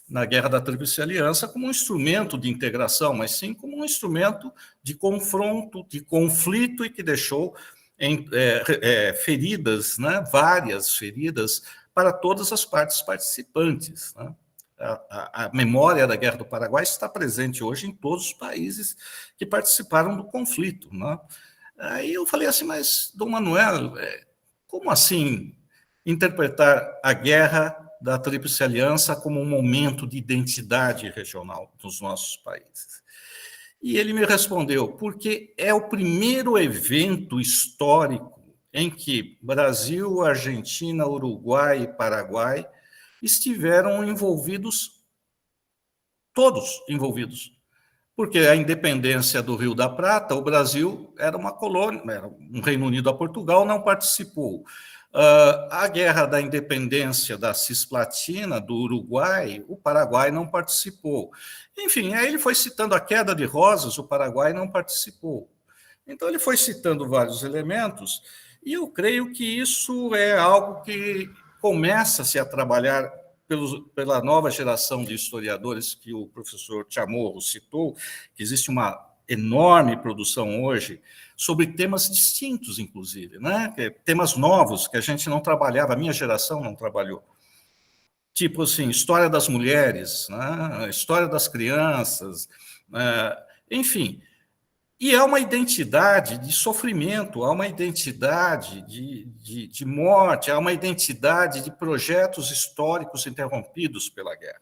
na Guerra da Tríplice Aliança, como um instrumento de integração, mas sim como um instrumento de confronto, de conflito, e que deixou feridas, né, várias feridas, para todas as partes participantes, né? A memória da Guerra do Paraguai está presente hoje em todos os países que participaram do conflito, né? Aí eu falei assim, mas, Dom Manuel, como assim interpretar a Guerra da Tríplice Aliança como um momento de identidade regional dos nossos países? E ele me respondeu, porque é o primeiro evento histórico em que Brasil, Argentina, Uruguai e Paraguai estiveram envolvidos, todos envolvidos. Porque a independência do Rio da Prata, o Brasil era uma colônia, era um Reino Unido a Portugal, não participou. A Guerra da Independência da Cisplatina, do Uruguai, o Paraguai não participou. Enfim, aí ele foi citando a queda de Rosas, o Paraguai não participou. Então, ele foi citando vários elementos, e eu creio que isso é algo que começa-se a trabalhar pela nova geração de historiadores que o professor Chamorro citou, que existe uma enorme produção hoje sobre temas distintos, inclusive, né? Temas novos que a gente não trabalhava, a minha geração não trabalhou. Tipo assim, história das mulheres, né? História das crianças, enfim. E há uma identidade de sofrimento, há uma identidade de morte, há uma identidade de projetos históricos interrompidos pela guerra.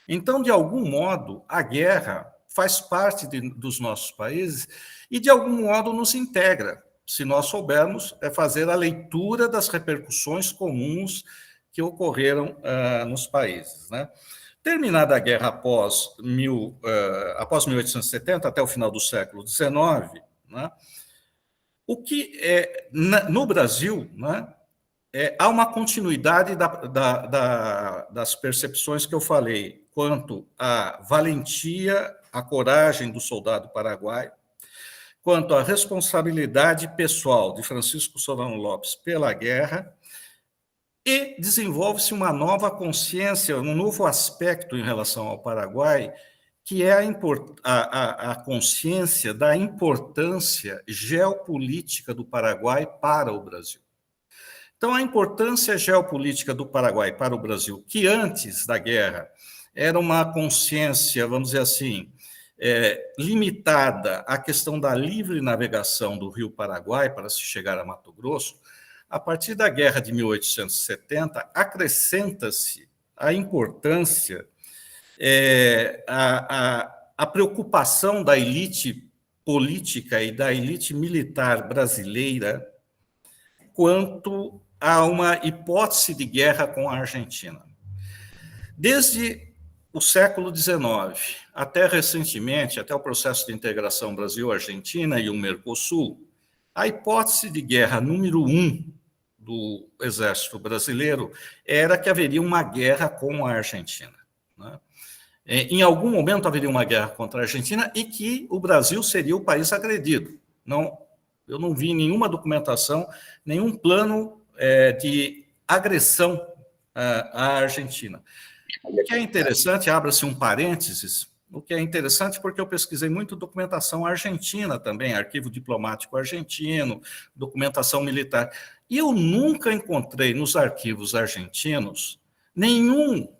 Então, de algum modo, a guerra faz parte dos nossos países e, de algum modo, nos integra, se nós soubermos fazer a leitura das repercussões comuns que ocorreram nos países, né? Terminada a guerra após 1870, até o final do século XIX, né, o que no Brasil, né, há uma continuidade das percepções que eu falei, quanto à valentia, à coragem do soldado paraguaio, quanto à responsabilidade pessoal de Francisco Solano Lopes pela guerra, e desenvolve-se uma nova consciência, um novo aspecto em relação ao Paraguai, que é a consciência da importância geopolítica do Paraguai para o Brasil. Então, a importância geopolítica do Paraguai para o Brasil, que antes da guerra era uma consciência, vamos dizer assim, limitada à questão da livre navegação do Rio Paraguai para se chegar a Mato Grosso, a partir da Guerra de 1870, acrescenta-se a importância, a preocupação da elite política e da elite militar brasileira quanto a uma hipótese de guerra com a Argentina. Desde o século XIX até recentemente, até o processo de integração Brasil-Argentina e o Mercosul, a hipótese de guerra número 1 do exército brasileiro era que haveria uma guerra com a Argentina, né? Em algum momento haveria uma guerra contra a Argentina e que o Brasil seria o país agredido. Eu não vi nenhuma documentação, nenhum plano de agressão à Argentina. O que é interessante, abra-se um parênteses, o que é interessante porque eu pesquisei muito documentação argentina também, arquivo diplomático argentino, documentação militar, e eu nunca encontrei nos arquivos argentinos nenhum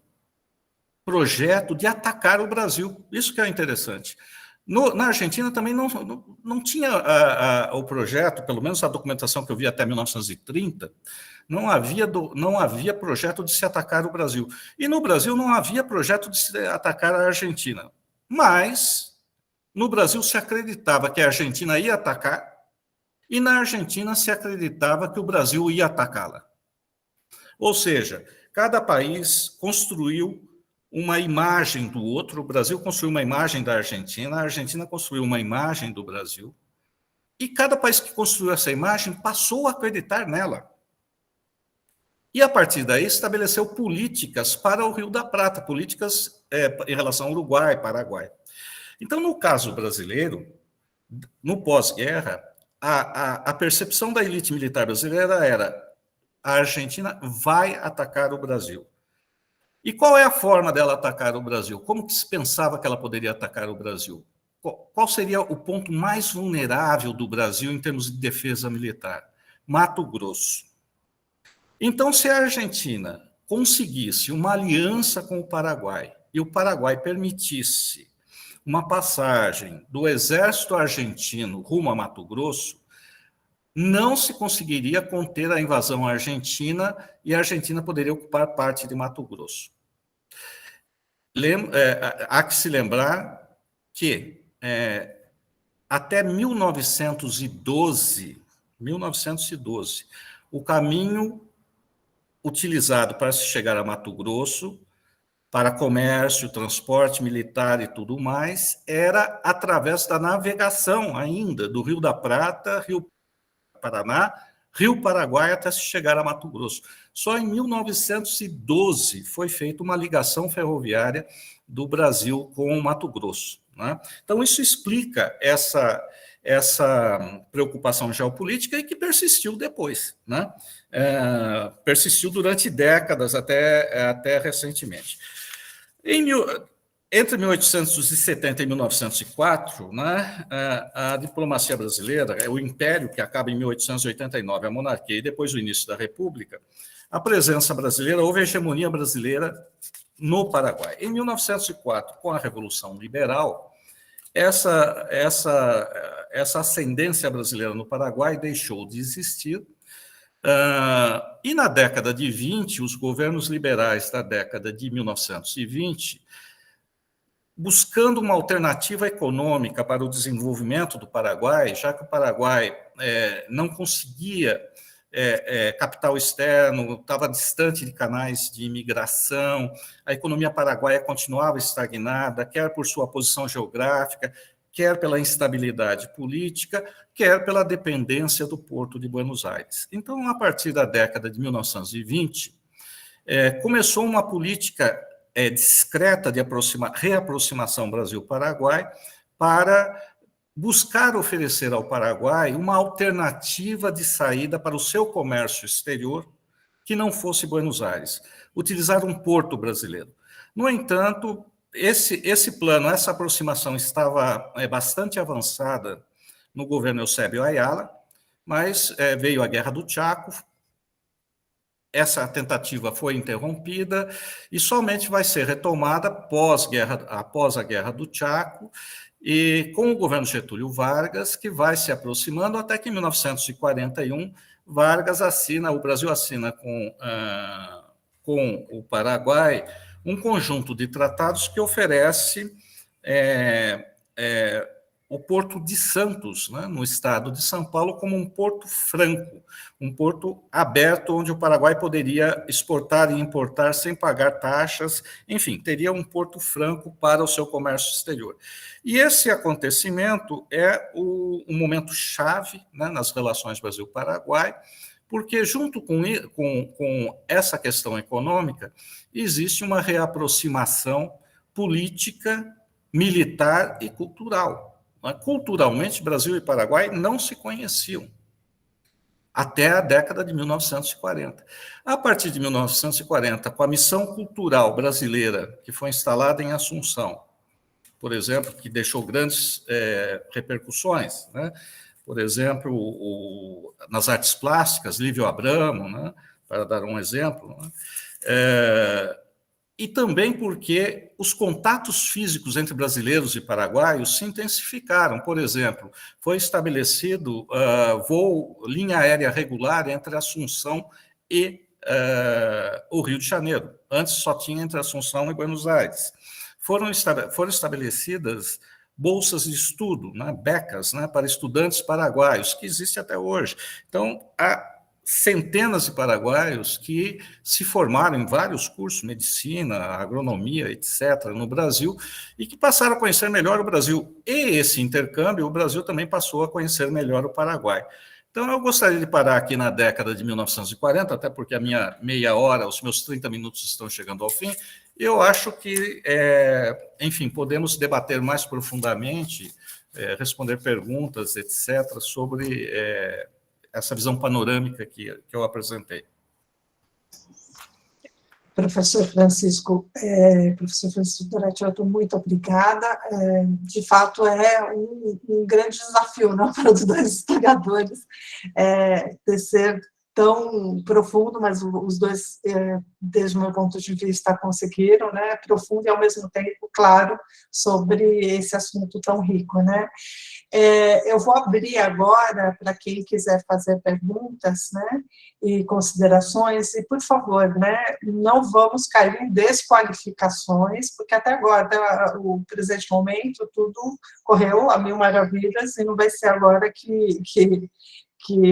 projeto de atacar o Brasil. Isso que é interessante. Na Argentina também não tinha o projeto, pelo menos a documentação que eu vi até 1930, não havia projeto de se atacar o Brasil. E no Brasil não havia projeto de se atacar a Argentina. Mas no Brasil se acreditava que a Argentina ia atacar e na Argentina se acreditava que o Brasil ia atacá-la. Ou seja, cada país construiu uma imagem do outro, o Brasil construiu uma imagem da Argentina, a Argentina construiu uma imagem do Brasil, e cada país que construiu essa imagem passou a acreditar nela. E, a partir daí, estabeleceu políticas para o Rio da Prata, políticas em relação ao Uruguai, Paraguai. Então, no caso brasileiro, no pós-guerra, a percepção da elite militar brasileira era a Argentina vai atacar o Brasil. E qual é a forma dela atacar o Brasil? Como que se pensava que ela poderia atacar o Brasil? Qual seria o ponto mais vulnerável do Brasil em termos de defesa militar? Mato Grosso. Então, se a Argentina conseguisse uma aliança com o Paraguai e o Paraguai permitisse uma passagem do exército argentino rumo a Mato Grosso, não se conseguiria conter a invasão argentina e a Argentina poderia ocupar parte de Mato Grosso. Há que se lembrar que até 1912, o caminho utilizado para se chegar a Mato Grosso, para comércio, transporte militar e tudo mais, era através da navegação ainda do Rio da Prata, Rio Paraná, Rio Paraguai, até se chegar a Mato Grosso. Só em 1912 foi feita uma ligação ferroviária do Brasil com o Mato Grosso, né? Então, isso explica essa preocupação geopolítica e que persistiu depois, né? Persistiu durante décadas, até recentemente. Entre 1870 e 1904, né, a diplomacia brasileira, o império que acaba em 1889, a monarquia e depois o início da República, a presença brasileira, houve a hegemonia brasileira no Paraguai. Em 1904, com a Revolução Liberal, essa ascendência brasileira no Paraguai deixou de existir. E na década de 20, os governos liberais da década de 1920, buscando uma alternativa econômica para o desenvolvimento do Paraguai, já que o Paraguai não conseguia capital externo, estava distante de canais de imigração, a economia paraguaia continuava estagnada, quer por sua posição geográfica, quer pela instabilidade política, quer pela dependência do Porto de Buenos Aires. Então, a partir da década de 1920, começou uma política discreta de reaproximação Brasil-Paraguai para buscar oferecer ao Paraguai uma alternativa de saída para o seu comércio exterior que não fosse Buenos Aires, utilizar um porto brasileiro. No entanto, esse plano, essa aproximação estava bastante avançada no governo Eusébio Ayala, mas veio a Guerra do Chaco, essa tentativa foi interrompida e somente vai ser retomada após a Guerra do Chaco, e com o governo Getúlio Vargas, que vai se aproximando até que em 1941 o Brasil assina com o Paraguai um conjunto de tratados que oferece o Porto de Santos, né, no estado de São Paulo, como um porto franco, um porto aberto onde o Paraguai poderia exportar e importar sem pagar taxas, enfim, teria um porto franco para o seu comércio exterior. E esse acontecimento é um momento chave, né, nas relações Brasil-Paraguai, porque junto com essa questão econômica, existe uma reaproximação política, militar e cultural. Culturalmente, Brasil e Paraguai não se conheciam até a década de 1940. A partir de 1940, com a missão cultural brasileira, que foi instalada em Assunção, por exemplo, que deixou grandes repercussões, né? Por exemplo, nas artes plásticas, Lívio Abramo, né? Para dar um exemplo, né? E também porque os contatos físicos entre brasileiros e paraguaios se intensificaram. Por exemplo, foi estabelecido linha aérea regular entre Assunção e o Rio de Janeiro. Antes só tinha entre Assunção e Buenos Aires. Foram estabelecidas bolsas de estudo, né, becas, né, para estudantes paraguaios, que existe até hoje. Então, há centenas de paraguaios que se formaram em vários cursos, medicina, agronomia, etc., no Brasil, e que passaram a conhecer melhor o Brasil. E esse intercâmbio, o Brasil também passou a conhecer melhor o Paraguai. Então, eu gostaria de parar aqui na década de 1940, até porque a minha meia hora, os meus 30 minutos estão chegando ao fim. Eu acho que, enfim, podemos debater mais profundamente, responder perguntas, etc., sobre essa visão panorâmica que eu apresentei. Professor Francisco Doracioto, muito obrigada. De fato, é um grande desafio, não, para os dois historiadores, tecer tão profundo, mas os dois, desde o meu ponto de vista, conseguiram, né, profundo e, ao mesmo tempo, claro, sobre esse assunto tão rico, né. Eu vou abrir agora para quem quiser fazer perguntas, né, e considerações, e, por favor, né, não vamos cair em desqualificações, porque até agora, o presente momento, tudo correu a mil maravilhas, e não vai ser agora que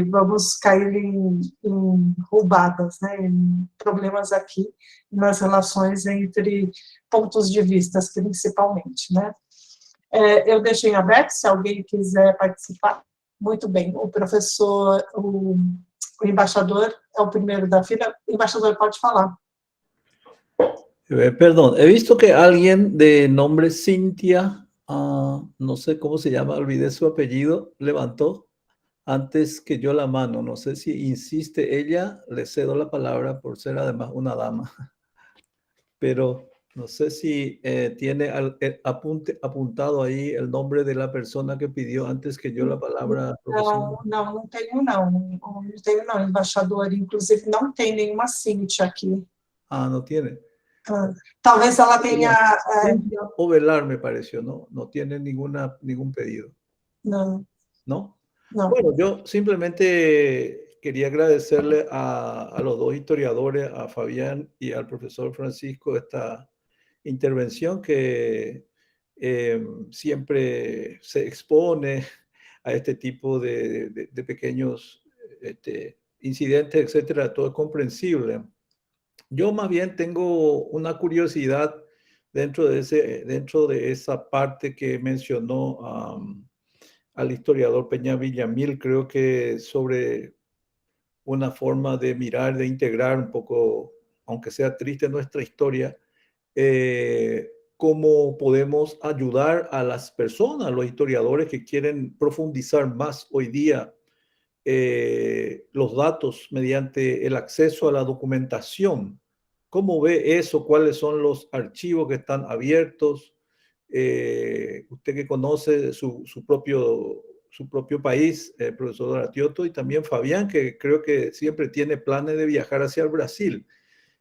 vamos cair em roubadas, né, em problemas aqui nas relações entre pontos de vista, principalmente, né. Eu deixo em aberto, se alguém quiser participar. Muito bem, o professor, o embaixador é o primeiro da fila. Embaixador, pode falar. Perdón, he visto que alguien de nombre Cintia, no sé cómo se llama, olvidé su apellido, levantó antes que yo la mano. No sé si insiste ella, le cedo la palabra por ser además una dama. Pero no sé si tiene apuntado ahí el nombre de la persona que pidió antes que yo la palabra. Não tenho não, embaixador. Inclusive, não tem nenhuma Cíntia aqui. Ah, no tiene. Talvez ela tenha... O Velar, me pareció, ¿no? No tiene ningún pedido. Não. ¿No? No. Bueno, yo simplemente quería agradecerle a los dos historiadores, a Fabián y al profesor Francisco, esta intervención que siempre se expone a este tipo de pequeños incidentes, etcétera. Todo es comprensible. Yo más bien tengo una curiosidad dentro de esa parte que mencionó al historiador Peña Villamil, creo que sobre una forma de mirar, de integrar un poco, aunque sea triste nuestra historia, cómo podemos ayudar a las personas, los historiadores que quieren profundizar más hoy día los datos mediante el acceso a la documentación. ¿Cómo ve eso? ¿Cuáles son los archivos que están abiertos? Usted que conoce su propio país, profesor Doracioto, y también Fabián, que creo que siempre tiene planes de viajar hacia el Brasil.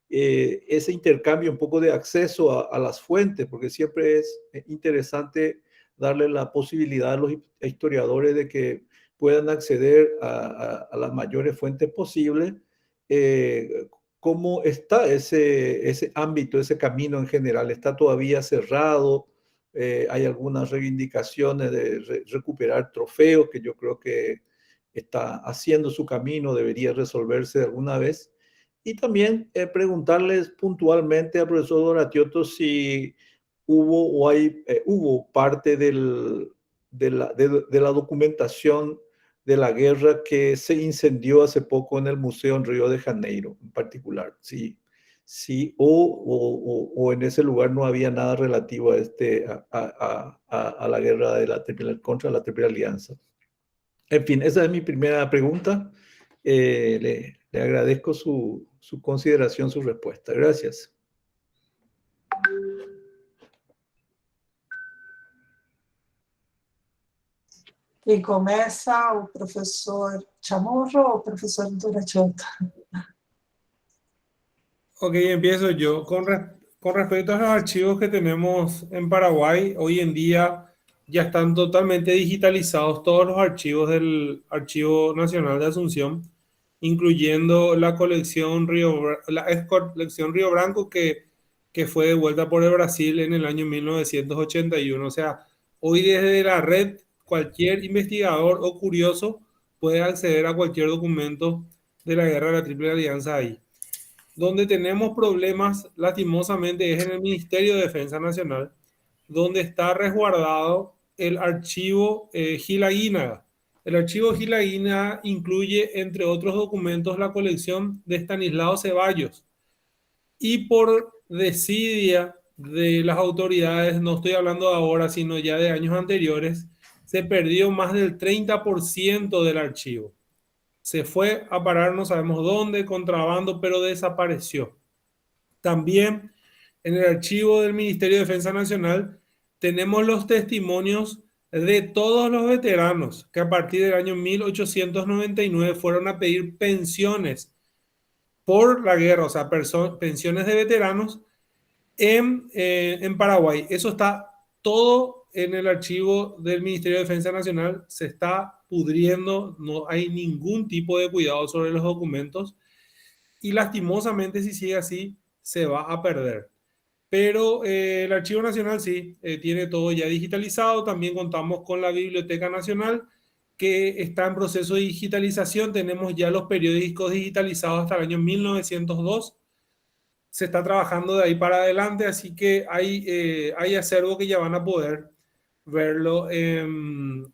Ese intercambio un poco de acceso a las fuentes, porque siempre es interesante darle la posibilidad a los historiadores de que puedan acceder a las mayores fuentes posibles. ¿Cómo está ese ámbito, ese camino en general? ¿Está todavía cerrado? Hay algunas reivindicaciones de recuperar trofeos que yo creo que está haciendo su camino, debería resolverse alguna vez. Y también preguntarles puntualmente al profesor Doracioto si hubo parte de la documentación de la guerra que se incendió hace poco en el museo en Río de Janeiro, en particular. Sí, o en ese lugar no había nada relativo a la guerra contra la Triple Alianza. En fin, esa es mi primera pregunta. Le agradezco su consideración, su respuesta. Gracias. Quem começa, o professor Chamorro ou o professor Doracioto? Ok, empiezo yo. Con respecto a los archivos que tenemos en Paraguay, hoy en día ya están totalmente digitalizados todos los archivos del Archivo Nacional de Asunción, incluyendo la colección ex colección Río Branco que fue devuelta por el Brasil en el año 1981. O sea, hoy desde la red cualquier investigador o curioso puede acceder a cualquier documento de la Guerra de la Triple Alianza ahí. Donde tenemos problemas, lastimosamente, es en el Ministerio de Defensa Nacional, donde está resguardado el archivo Gil Aguinaga. El archivo Gil Aguinaga incluye, entre otros documentos, la colección de Estanislao Ceballos. Y por desidia de las autoridades, no estoy hablando de ahora, sino ya de años anteriores, se perdió más del 30% del archivo. se fue a parar no sabemos dónde, contrabando, pero desapareció. También en el archivo del Ministerio de Defensa Nacional tenemos los testimonios de todos los veteranos que a partir del año 1899 fueron a pedir pensiones por la guerra, o sea, pensiones de veteranos en Paraguay. Eso está todo en el archivo del Ministerio de Defensa Nacional, se está pudriendo, no hay ningún tipo de cuidado sobre los documentos y lastimosamente si sigue así se va a perder. Pero el Archivo Nacional sí, tiene todo ya digitalizado. También contamos con la Biblioteca Nacional, que está en proceso de digitalización. Tenemos ya los periódicos digitalizados hasta el año 1902. Se está trabajando de ahí para adelante, así que hay acervo que ya van a poder verlo en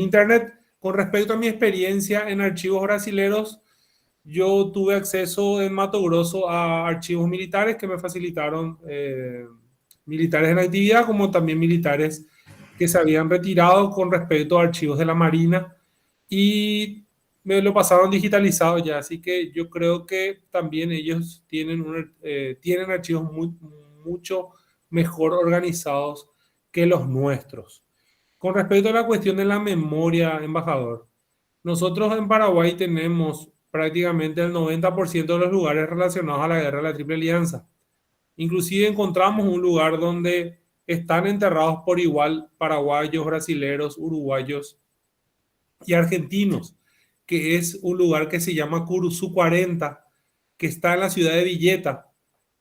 Internet. Con respecto a mi experiencia en archivos brasileros, yo tuve acceso en Mato Grosso a archivos militares que me facilitaron militares en actividad, como también militares que se habían retirado con respecto a archivos de la Marina y me lo pasaron digitalizado ya, así que yo creo que también ellos tienen archivos mucho mejor organizados que los nuestros. Con respecto a la cuestión de la memoria, embajador, nosotros en Paraguay tenemos prácticamente el 90% de los lugares relacionados a la guerra de la Triple Alianza. Inclusive encontramos un lugar donde están enterrados por igual paraguayos, brasileros, uruguayos y argentinos, que es un lugar que se llama Curuzú 40, que está en la ciudad de Villeta,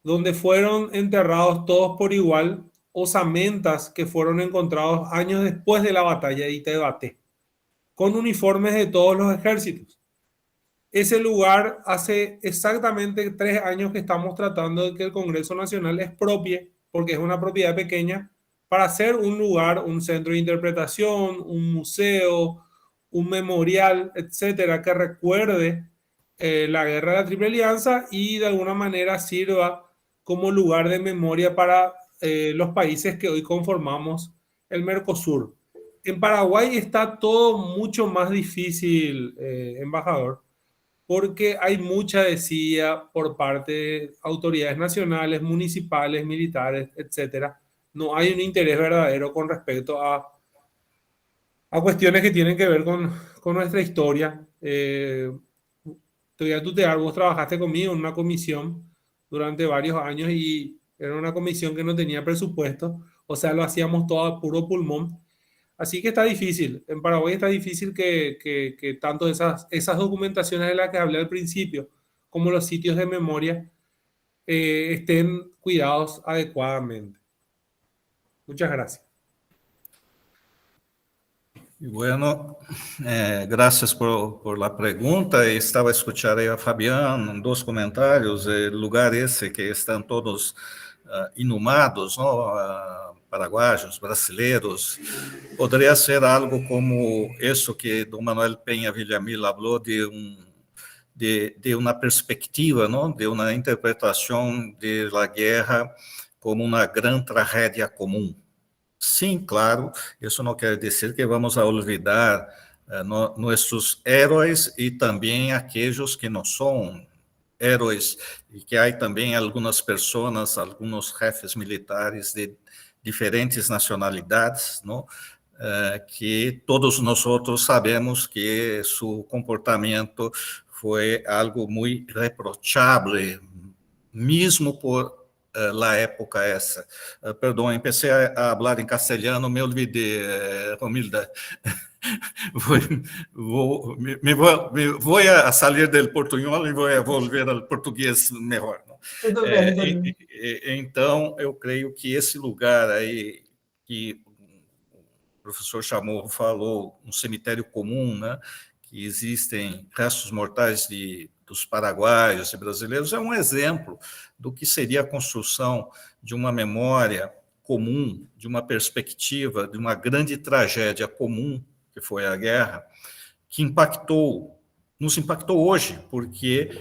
donde fueron enterrados todos por igual osamentas que fueron encontrados años después de la batalla de Itaibate, con uniformes de todos los ejércitos. Ese lugar hace exactamente 3 años que estamos tratando de que el Congreso Nacional expropie, porque es una propiedad pequeña, para hacer un lugar, un centro de interpretación, un museo, un memorial, etcétera, que recuerde la guerra de la Triple Alianza y de alguna manera sirva como lugar de memoria para los países que hoy conformamos el Mercosur. En Paraguay está todo mucho más difícil, embajador, porque hay mucha desidia por parte de autoridades nacionales, municipales, militares, etcétera. No hay un interés verdadero con respecto a cuestiones que tienen que ver con nuestra historia. Te voy a tutear, vos trabajaste conmigo en una comisión durante varios años y era una comisión que no tenía presupuesto, o sea, lo hacíamos todo a puro pulmón. Así que está difícil, en Paraguay está difícil que tanto esas documentaciones de las que hablé al principio, como los sitios de memoria, estén cuidados adecuadamente. Muchas gracias. Bueno, gracias por la pregunta. Estaba escuchando a Fabián 2 comentários. El lugar esse que estão todos inumados, ¿no? Paraguaios, brasileiros, poderia ser algo como isso que Dom Manuel Peña Villamil falou de uma perspectiva, ¿no? De uma interpretação de la guerra como uma grande tragédia comum. Sim, claro, isso não quer dizer que vamos a olvidar nossos heróis e também aqueles que não são heróis, e que há também algumas pessoas, alguns chefes militares de diferentes nacionalidades, não? Que todos nós sabemos que seu comportamento foi algo muito reprochável, mesmo por la época essa. Perdão, empecé a falar em castelhano, me olvidei, Romilda. Vou a sair do portunhol e vou volver ao português melhor. Tudo bem. Então, eu creio que esse lugar aí que o professor Chamorro falou, um cemitério comum, né, que existem restos mortais dos paraguaios e brasileiros, é um exemplo do que seria a construção de uma memória comum, de uma perspectiva, de uma grande tragédia comum, que foi a guerra, que nos impactou hoje, porque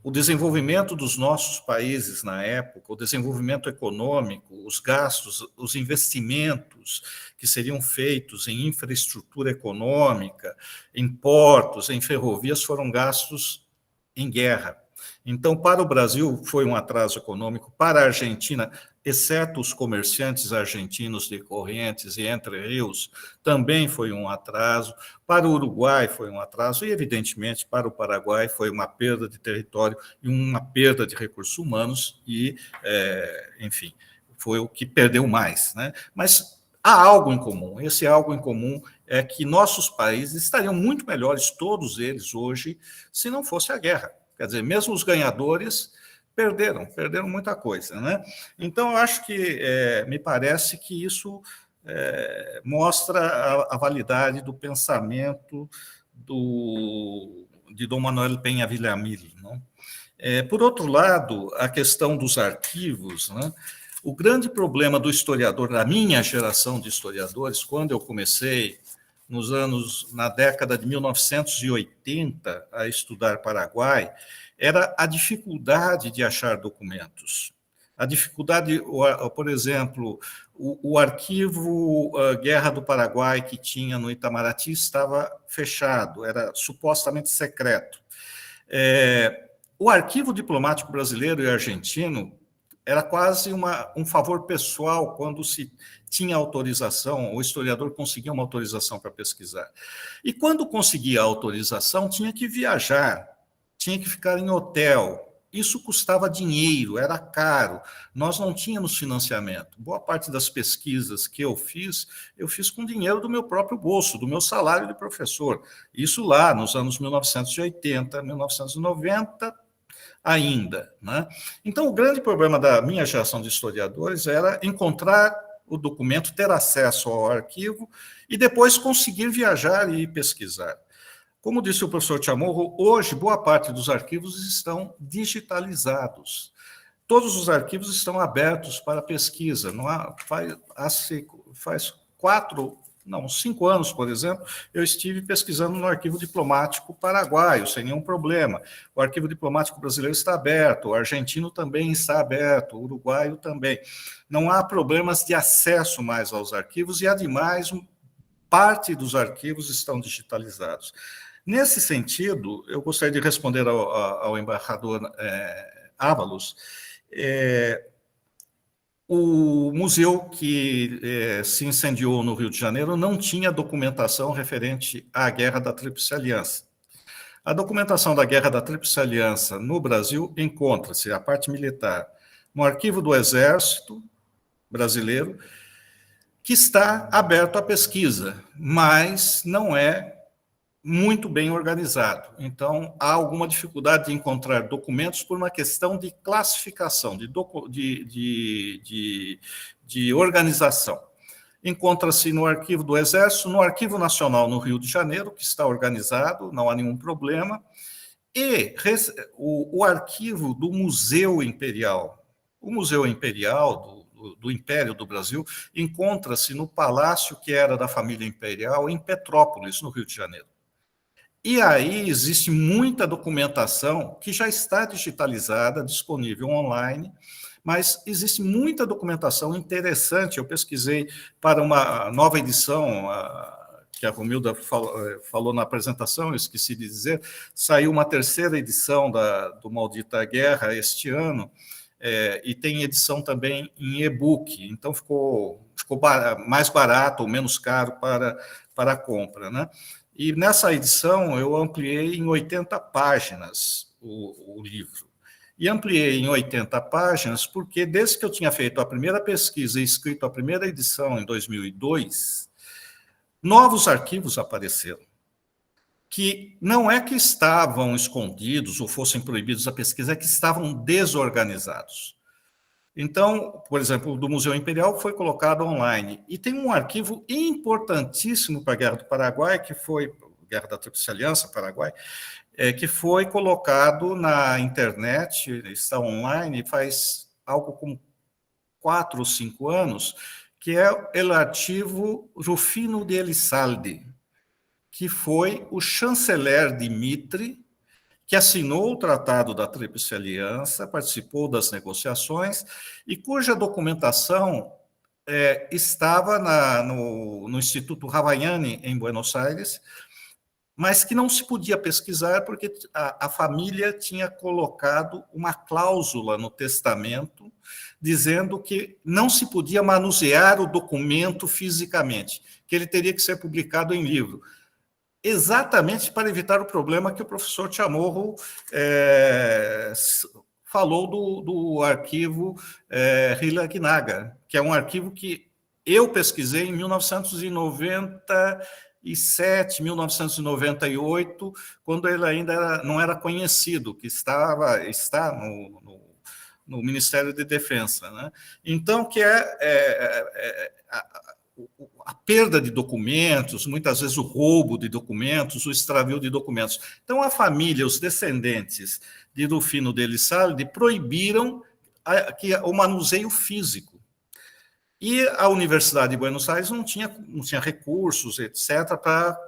o desenvolvimento dos nossos países na época, o desenvolvimento econômico, os gastos, os investimentos que seriam feitos em infraestrutura econômica, em portos, em ferrovias, foram gastos em guerra. Então, para o Brasil, foi um atraso econômico, para a Argentina, exceto os comerciantes argentinos de Corrientes e Entre Rios, também foi um atraso. Para o Uruguai foi um atraso e, evidentemente, para o Paraguai foi uma perda de território e uma perda de recursos humanos e, enfim, foi o que perdeu mais, né? Mas há algo em comum. Esse algo em comum é que nossos países estariam muito melhores, todos eles, hoje, se não fosse a guerra. Quer dizer, mesmo os ganhadores perderam muita coisa, né? Então, eu acho que, me parece que isso mostra a validade do pensamento de Dom Manuel Peña Villamil, não? Por outro lado, a questão dos arquivos, né? O grande problema do historiador, da minha geração de historiadores, quando eu comecei na década de 1980 a estudar Paraguai, era a dificuldade de achar documentos. A dificuldade, por exemplo, o arquivo Guerra do Paraguai que tinha no Itamaraty estava fechado, era supostamente secreto. O arquivo diplomático brasileiro e argentino era quase um favor pessoal quando se tinha autorização, o historiador conseguia uma autorização para pesquisar. E quando conseguia a autorização, tinha que viajar, tinha que ficar em hotel. Isso custava dinheiro, era caro, nós não tínhamos financiamento. Boa parte das pesquisas que eu fiz com dinheiro do meu próprio bolso, do meu salário de professor. Isso lá nos anos 1980, 1990, ainda, né? Então, o grande problema da minha geração de historiadores era encontrar o documento, ter acesso ao arquivo e depois conseguir viajar e pesquisar. Como disse o professor Chamorro, hoje boa parte dos arquivos estão digitalizados. Todos os arquivos estão abertos para pesquisa. Não há, faz 5 anos, por exemplo, eu estive pesquisando no arquivo diplomático paraguaio, sem nenhum problema. O arquivo diplomático brasileiro está aberto, o argentino também está aberto, o uruguaio também. Não há problemas de acesso mais aos arquivos e, ademais, parte dos arquivos estão digitalizados. Nesse sentido, eu gostaria de responder ao embaixador Ávalos. O museu que se incendiou no Rio de Janeiro não tinha documentação referente à Guerra da Tríplice Aliança. A documentação da Guerra da Tríplice Aliança no Brasil encontra-se, a parte militar, no arquivo do Exército Brasileiro, que está aberto à pesquisa, mas não é muito bem organizado. Então, há alguma dificuldade de encontrar documentos por uma questão de classificação, de organização. Encontra-se no arquivo do Exército, no Arquivo Nacional no Rio de Janeiro, que está organizado, não há nenhum problema, e o arquivo do Museu Imperial. O Museu Imperial do Império do Brasil encontra-se no palácio que era da família imperial, em Petrópolis, no Rio de Janeiro. E aí existe muita documentação que já está digitalizada, disponível online, mas existe muita documentação interessante. Eu pesquisei para uma nova edição, que a Romilda falou na apresentação, eu esqueci de dizer, saiu uma terceira edição do Maldita Guerra este ano, e tem edição também em e-book, então ficou mais barato ou menos caro para a compra, né? E nessa edição eu ampliei em 80 páginas o livro. E ampliei em 80 páginas porque, desde que eu tinha feito a primeira pesquisa e escrito a primeira edição em 2002, novos arquivos apareceram, que não é que estavam escondidos ou fossem proibidos a pesquisa, é que estavam desorganizados. Então, por exemplo, o do Museu Imperial foi colocado online. E tem um arquivo importantíssimo para a Guerra do Paraguai, que foi Guerra da Tríplice Aliança, Paraguai, que foi colocado na internet, está online, faz algo como 4 ou 5 anos, que é o arquivo Rufino de Elizalde, que foi o chanceler Dmitri que assinou o Tratado da Tríplice Aliança, participou das negociações e cuja documentação estava no Instituto Raviani, em Buenos Aires, mas que não se podia pesquisar porque a família tinha colocado uma cláusula no testamento dizendo que não se podia manusear o documento fisicamente, que ele teria que ser publicado em livro, exatamente para evitar o problema que o professor Chamorro falou do arquivo Hillagnaga, que é um arquivo que eu pesquisei em 1997, 1998, quando ele ainda não era conhecido, que está no Ministério da Defesa, né? Então, que a perda de documentos, muitas vezes o roubo de documentos, o extravio de documentos. Então, a família, os descendentes de Rufino de Elizalde proibiram o manuseio físico. E a Universidade de Buenos Aires não tinha recursos, etc., para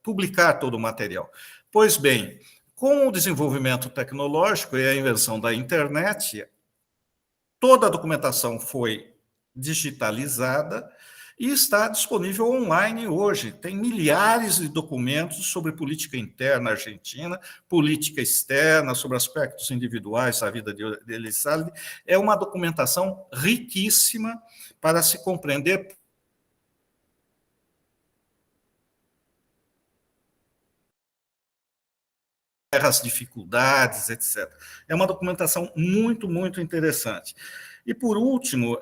publicar todo o material. Pois bem, com o desenvolvimento tecnológico e a invenção da internet, toda a documentação foi digitalizada e está disponível online hoje. Tem milhares de documentos sobre política interna argentina, política externa, sobre aspectos individuais da vida de Elizalde. É uma documentação riquíssima para se compreender as dificuldades, etc. É uma documentação muito, muito interessante. E, por último,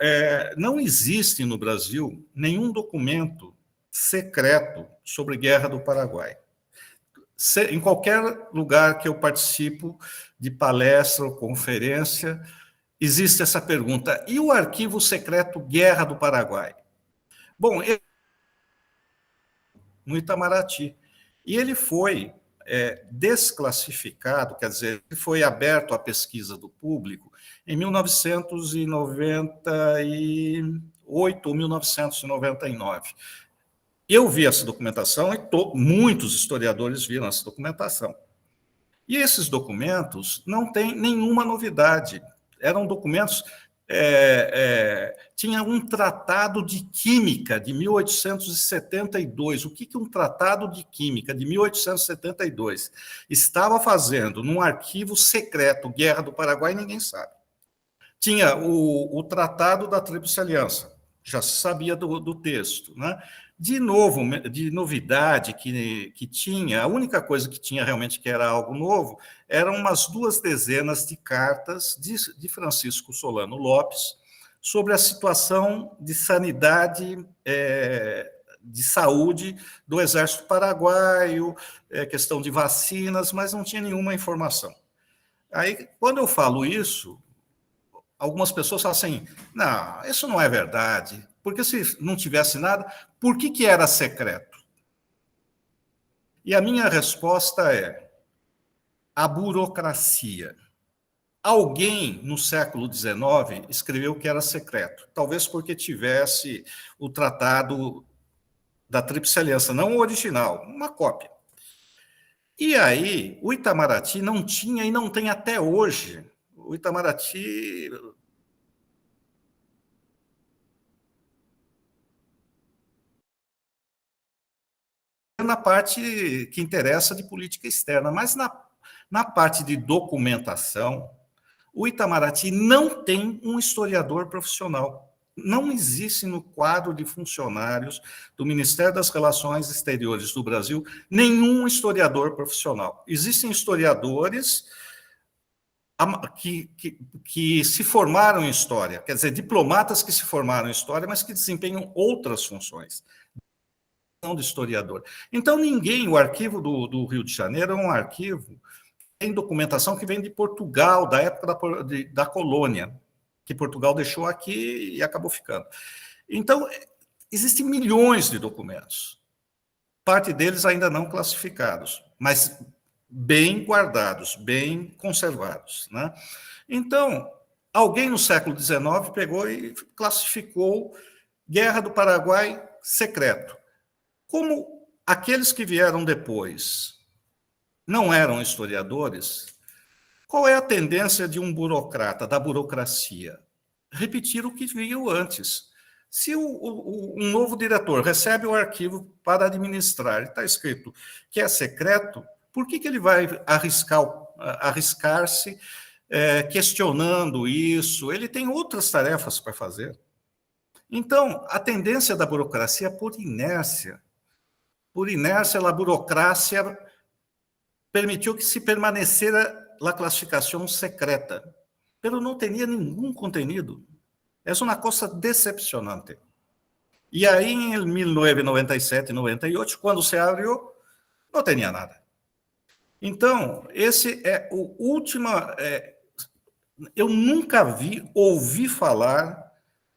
não existe no Brasil nenhum documento secreto sobre a Guerra do Paraguai. Em qualquer lugar que eu participo de palestra ou conferência, existe essa pergunta: e o arquivo secreto Guerra do Paraguai? Bom, no Itamaraty. E ele foi desclassificado, quer dizer, foi aberto à pesquisa do público em 1998 ou 1999. Eu vi essa documentação e muitos historiadores viram essa documentação. E esses documentos não têm nenhuma novidade. Eram documentos... tinha um tratado de química de 1872. O que um tratado de química de 1872 estava fazendo num arquivo secreto, Guerra do Paraguai, ninguém sabe. Tinha o Tratado da Tríplice Aliança, já se sabia do texto, né? De novidade que tinha, a única coisa que tinha realmente que era algo novo, eram umas 2 dezenas de cartas de Francisco Solano Lopes sobre a situação de sanidade, de saúde do Exército Paraguaio, questão de vacinas, mas não tinha nenhuma informação. Aí, quando eu falo isso, algumas pessoas falam assim: não, isso não é verdade, porque se não tivesse nada, por que era secreto? E a minha resposta é: a burocracia. Alguém, no século XIX, escreveu que era secreto, talvez porque tivesse o Tratado da Tríplice Aliança, não o original, uma cópia. E aí, o Itamaraty não tinha e não tem até hoje. O Itamaraty... na parte que interessa de política externa, mas na parte de documentação, o Itamaraty não tem um historiador profissional. Não existe no quadro de funcionários do Ministério das Relações Exteriores do Brasil nenhum historiador profissional. Existem historiadores que se formaram em história, quer dizer, diplomatas que se formaram em história, mas que desempenham outras funções de historiador. Então, o arquivo do Rio de Janeiro é um arquivo tem documentação que vem de Portugal, da época da colônia, que Portugal deixou aqui e acabou ficando. Então, existem milhões de documentos, parte deles ainda não classificados, mas bem guardados, bem conservados, né? Então, alguém no século XIX pegou e classificou Guerra do Paraguai secreto. Como aqueles que vieram depois não eram historiadores, qual é a tendência de um burocrata, da burocracia? Repetir o que viu antes. Se um novo diretor recebe o arquivo para administrar, está escrito que é secreto, por que ele vai arriscar-se questionando isso? Ele tem outras tarefas para fazer. Então, a tendência da burocracia é por inércia. Por inércia, a burocracia permitiu que se permanecera a classificação secreta, pero não tinha nenhum contenido. É uma coisa decepcionante. E aí, em 1997, 98, quando se abriu, não tinha nada. Então, esse é o último... eu nunca ouvi falar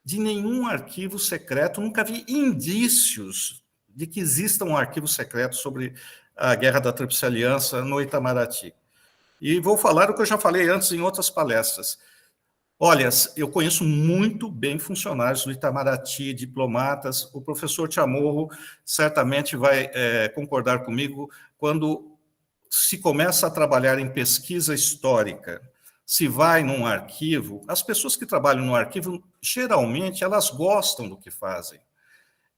de nenhum arquivo secreto, nunca vi indícios de que exista um arquivo secreto sobre a Guerra da Tríplice Aliança no Itamaraty. E vou falar o que eu já falei antes em outras palestras. Olha, eu conheço muito bem funcionários do Itamaraty, diplomatas. O professor Chamorro certamente vai concordar comigo quando se começa a trabalhar em pesquisa histórica, se vai num arquivo, as pessoas que trabalham no arquivo, geralmente, elas gostam do que fazem.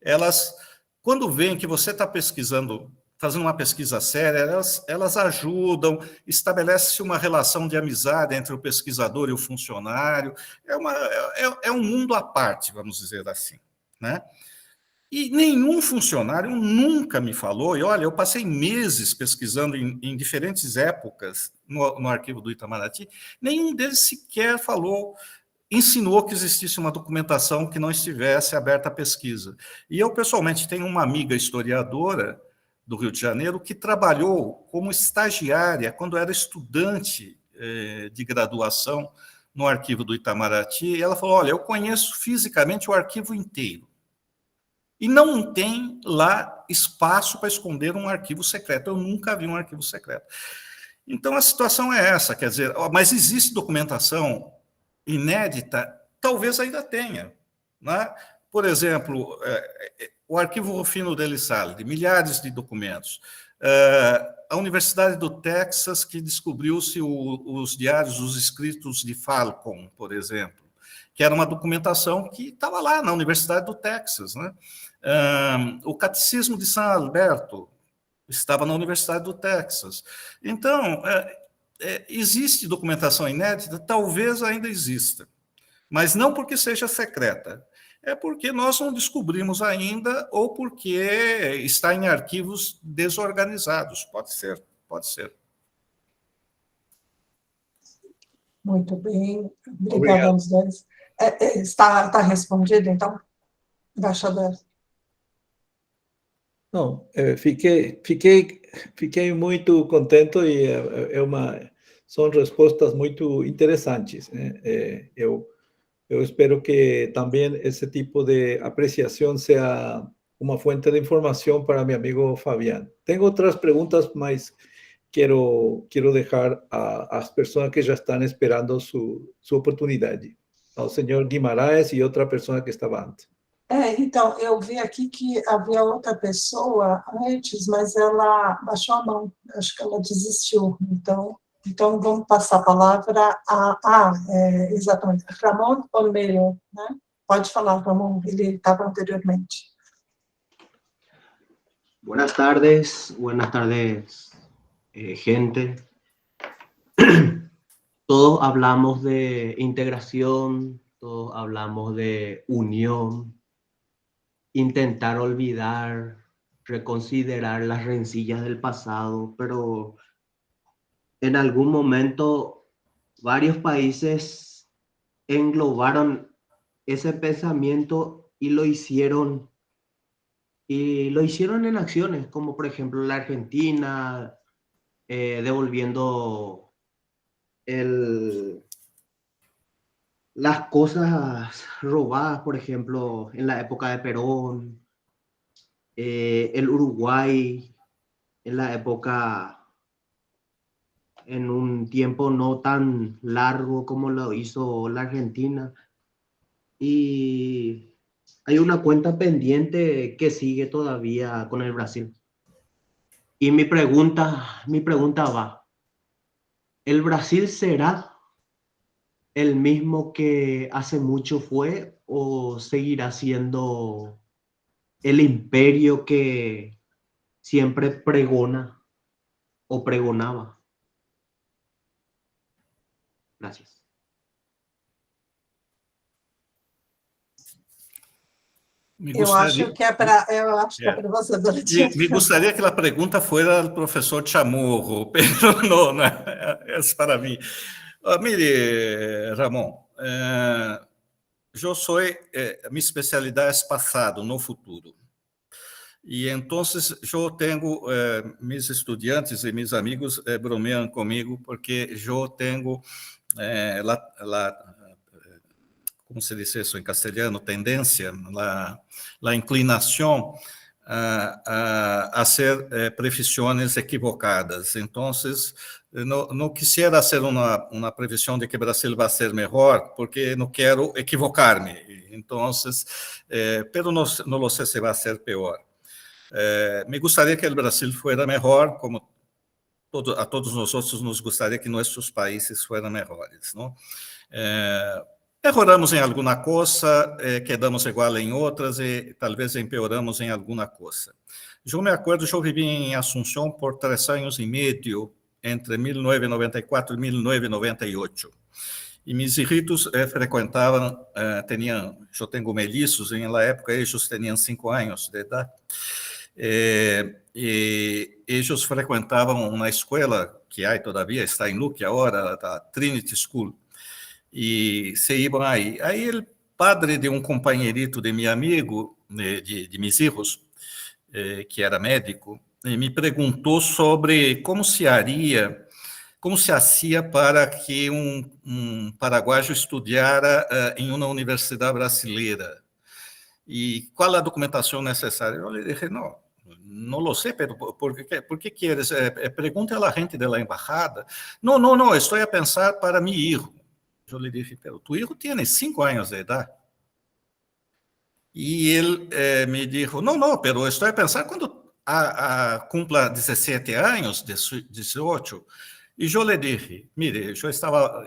Elas, quando veem que você está pesquisando, fazendo uma pesquisa séria, elas ajudam, estabelece-se uma relação de amizade entre o pesquisador e o funcionário. É um mundo à parte, vamos dizer assim, né? E nenhum funcionário nunca me falou, e olha, eu passei meses pesquisando em diferentes épocas no arquivo do Itamaraty, nenhum deles sequer falou, insinuou que existisse uma documentação que não estivesse aberta à pesquisa. E eu, pessoalmente, tenho uma amiga historiadora do Rio de Janeiro que trabalhou como estagiária quando era estudante de graduação no arquivo do Itamaraty, e ela falou, olha, eu conheço fisicamente o arquivo inteiro. E não tem lá espaço para esconder um arquivo secreto. Eu nunca vi um arquivo secreto. Então, a situação é essa, quer dizer, mas existe documentação inédita? Talvez ainda tenha. Né? Por exemplo, o arquivo Rufino del Salle, de milhares de documentos. A Universidade do Texas, que descobriu-se os diários, os escritos de Falcon, por exemplo, que era uma documentação que estava lá na Universidade do Texas, né? O Catecismo de São Alberto estava na Universidade do Texas. Então, existe documentação inédita? Talvez ainda exista, mas não porque seja secreta, é porque nós não descobrimos ainda ou porque está em arquivos desorganizados. Pode ser, pode ser. Muito bem, obrigada aos dois. Está respondido, então, embaixador? Não, fiquei muito contente e são respostas muito interessantes, né? Eu espero que também esse tipo de apreciação seja uma fonte de informação para meu amigo Fabián. Tenho outras perguntas, mas quero deixar às pessoas que já estão esperando sua oportunidade. Ao senhor Guimarães e outra pessoa que estava antes. Então, eu vi aqui que havia outra pessoa antes, mas ela baixou a mão, acho que ela desistiu. Então vamos passar a palavra exatamente, Ramon Olmedo, né? Pode falar, Ramon, ele estava anteriormente. Buenas tardes, gente. Todos hablamos de integración, todos hablamos de unión, intentar olvidar, reconsiderar las rencillas del pasado, pero en algún momento varios países englobaron ese pensamiento y lo hicieron en acciones, como por ejemplo la Argentina, devolviendo las cosas robadas, por ejemplo, en la época de Perón, el Uruguay, en un tiempo no tan largo como lo hizo la Argentina. Y hay una cuenta pendiente que sigue todavía con el Brasil. Y mi pregunta va, ¿el Brasil será el mismo que hace mucho fue o seguirá siendo el imperio que siempre pregona o pregonaba? Gracias. Me Eu acho gustaría, que é para você, dona Tia. me gustaría que la pregunta fuera al profesor Chamorro, pero no, no, es para mí. Mire, Ramón, yo soy, mi especialidad es pasado, no futuro. E então, eu tenho, meus estudantes e meus amigos bromeiam comigo, porque eu tenho, como se diz isso em castelhano, tendência, a inclinação a hacer previsões equivocadas. Então, não quisiera hacer uma previsão de que o Brasil vai ser melhor, porque não quero equivocar-me. Então, pero não sei se vai ser pior. Me gustaría que el Brasil fuera mejor, como a todos nosotros nos gustaría que nuestros países fueran mejores, ¿no? Mejoramos em alguma coisa, quedamos igual em outras e talvez empeoramos em alguma coisa. Eu me acordo, eu vivi em Assunção por 3 anos e meio, entre 1994 e 1998. E meus irmãos frequentavam, eu tenho melliços, e na época eles tinham 5 anos de idade, e eles frequentavam uma escola que todavia está em Luque agora, a Trinity School, e se iam aí. Aí o padre de um companheirito de meu amigo, de meus filhos, que era médico, me perguntou sobre como se hacía para que um paraguaio estudara em uma universidade brasileira e qual a documentação necessária. Eu lhe disse, não lo sé, pero ¿por qué quieres? Pregunte a la gente de la embajada. No, estou a pensar para mi hijo. Eu lhe disse, pero tu hijo tiene 5 anos de idade. E ele me disse, não, pero estou a pensar quando cumpla 17 anos, 18. E eu lhe disse, mire,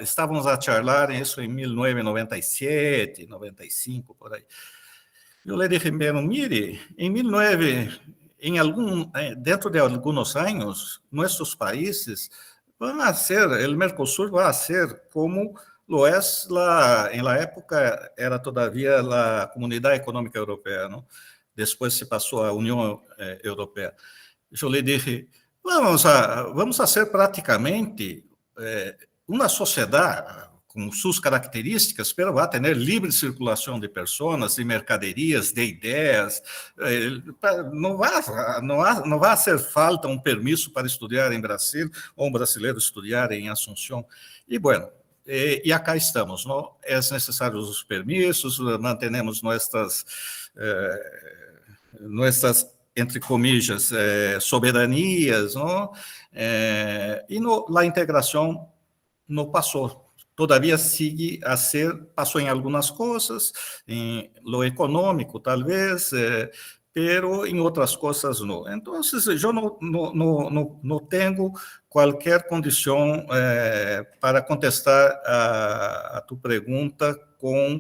estávamos a charlar isso em 1997, 95, por aí. Eu lhe disse, mire, dentro de alguns anos, nossos países vão ser, o Mercosul vai ser como lo es en la época, era todavía a Comunidade Econômica Europeia, não? Depois se passou a União Europeia. Eu lhe disse, vamos a ser praticamente uma sociedade com suas características, pero vai ter livre circulação de pessoas, de mercadorias, de ideias. Não vai ser falta um permisso para estudar em Brasil ou um brasileiro estudar em Assunção. E, bueno, e acá estamos, não? É necessário os permissos, mantenemos nossas, entre comillas, soberanias, não? E a integração não passou. Todavia sigue a ser, passou em algumas coisas, em lo econômico, talvez, pero em outras coisas não. Então, eu não tenho qualquer condição para contestar a tu pergunta com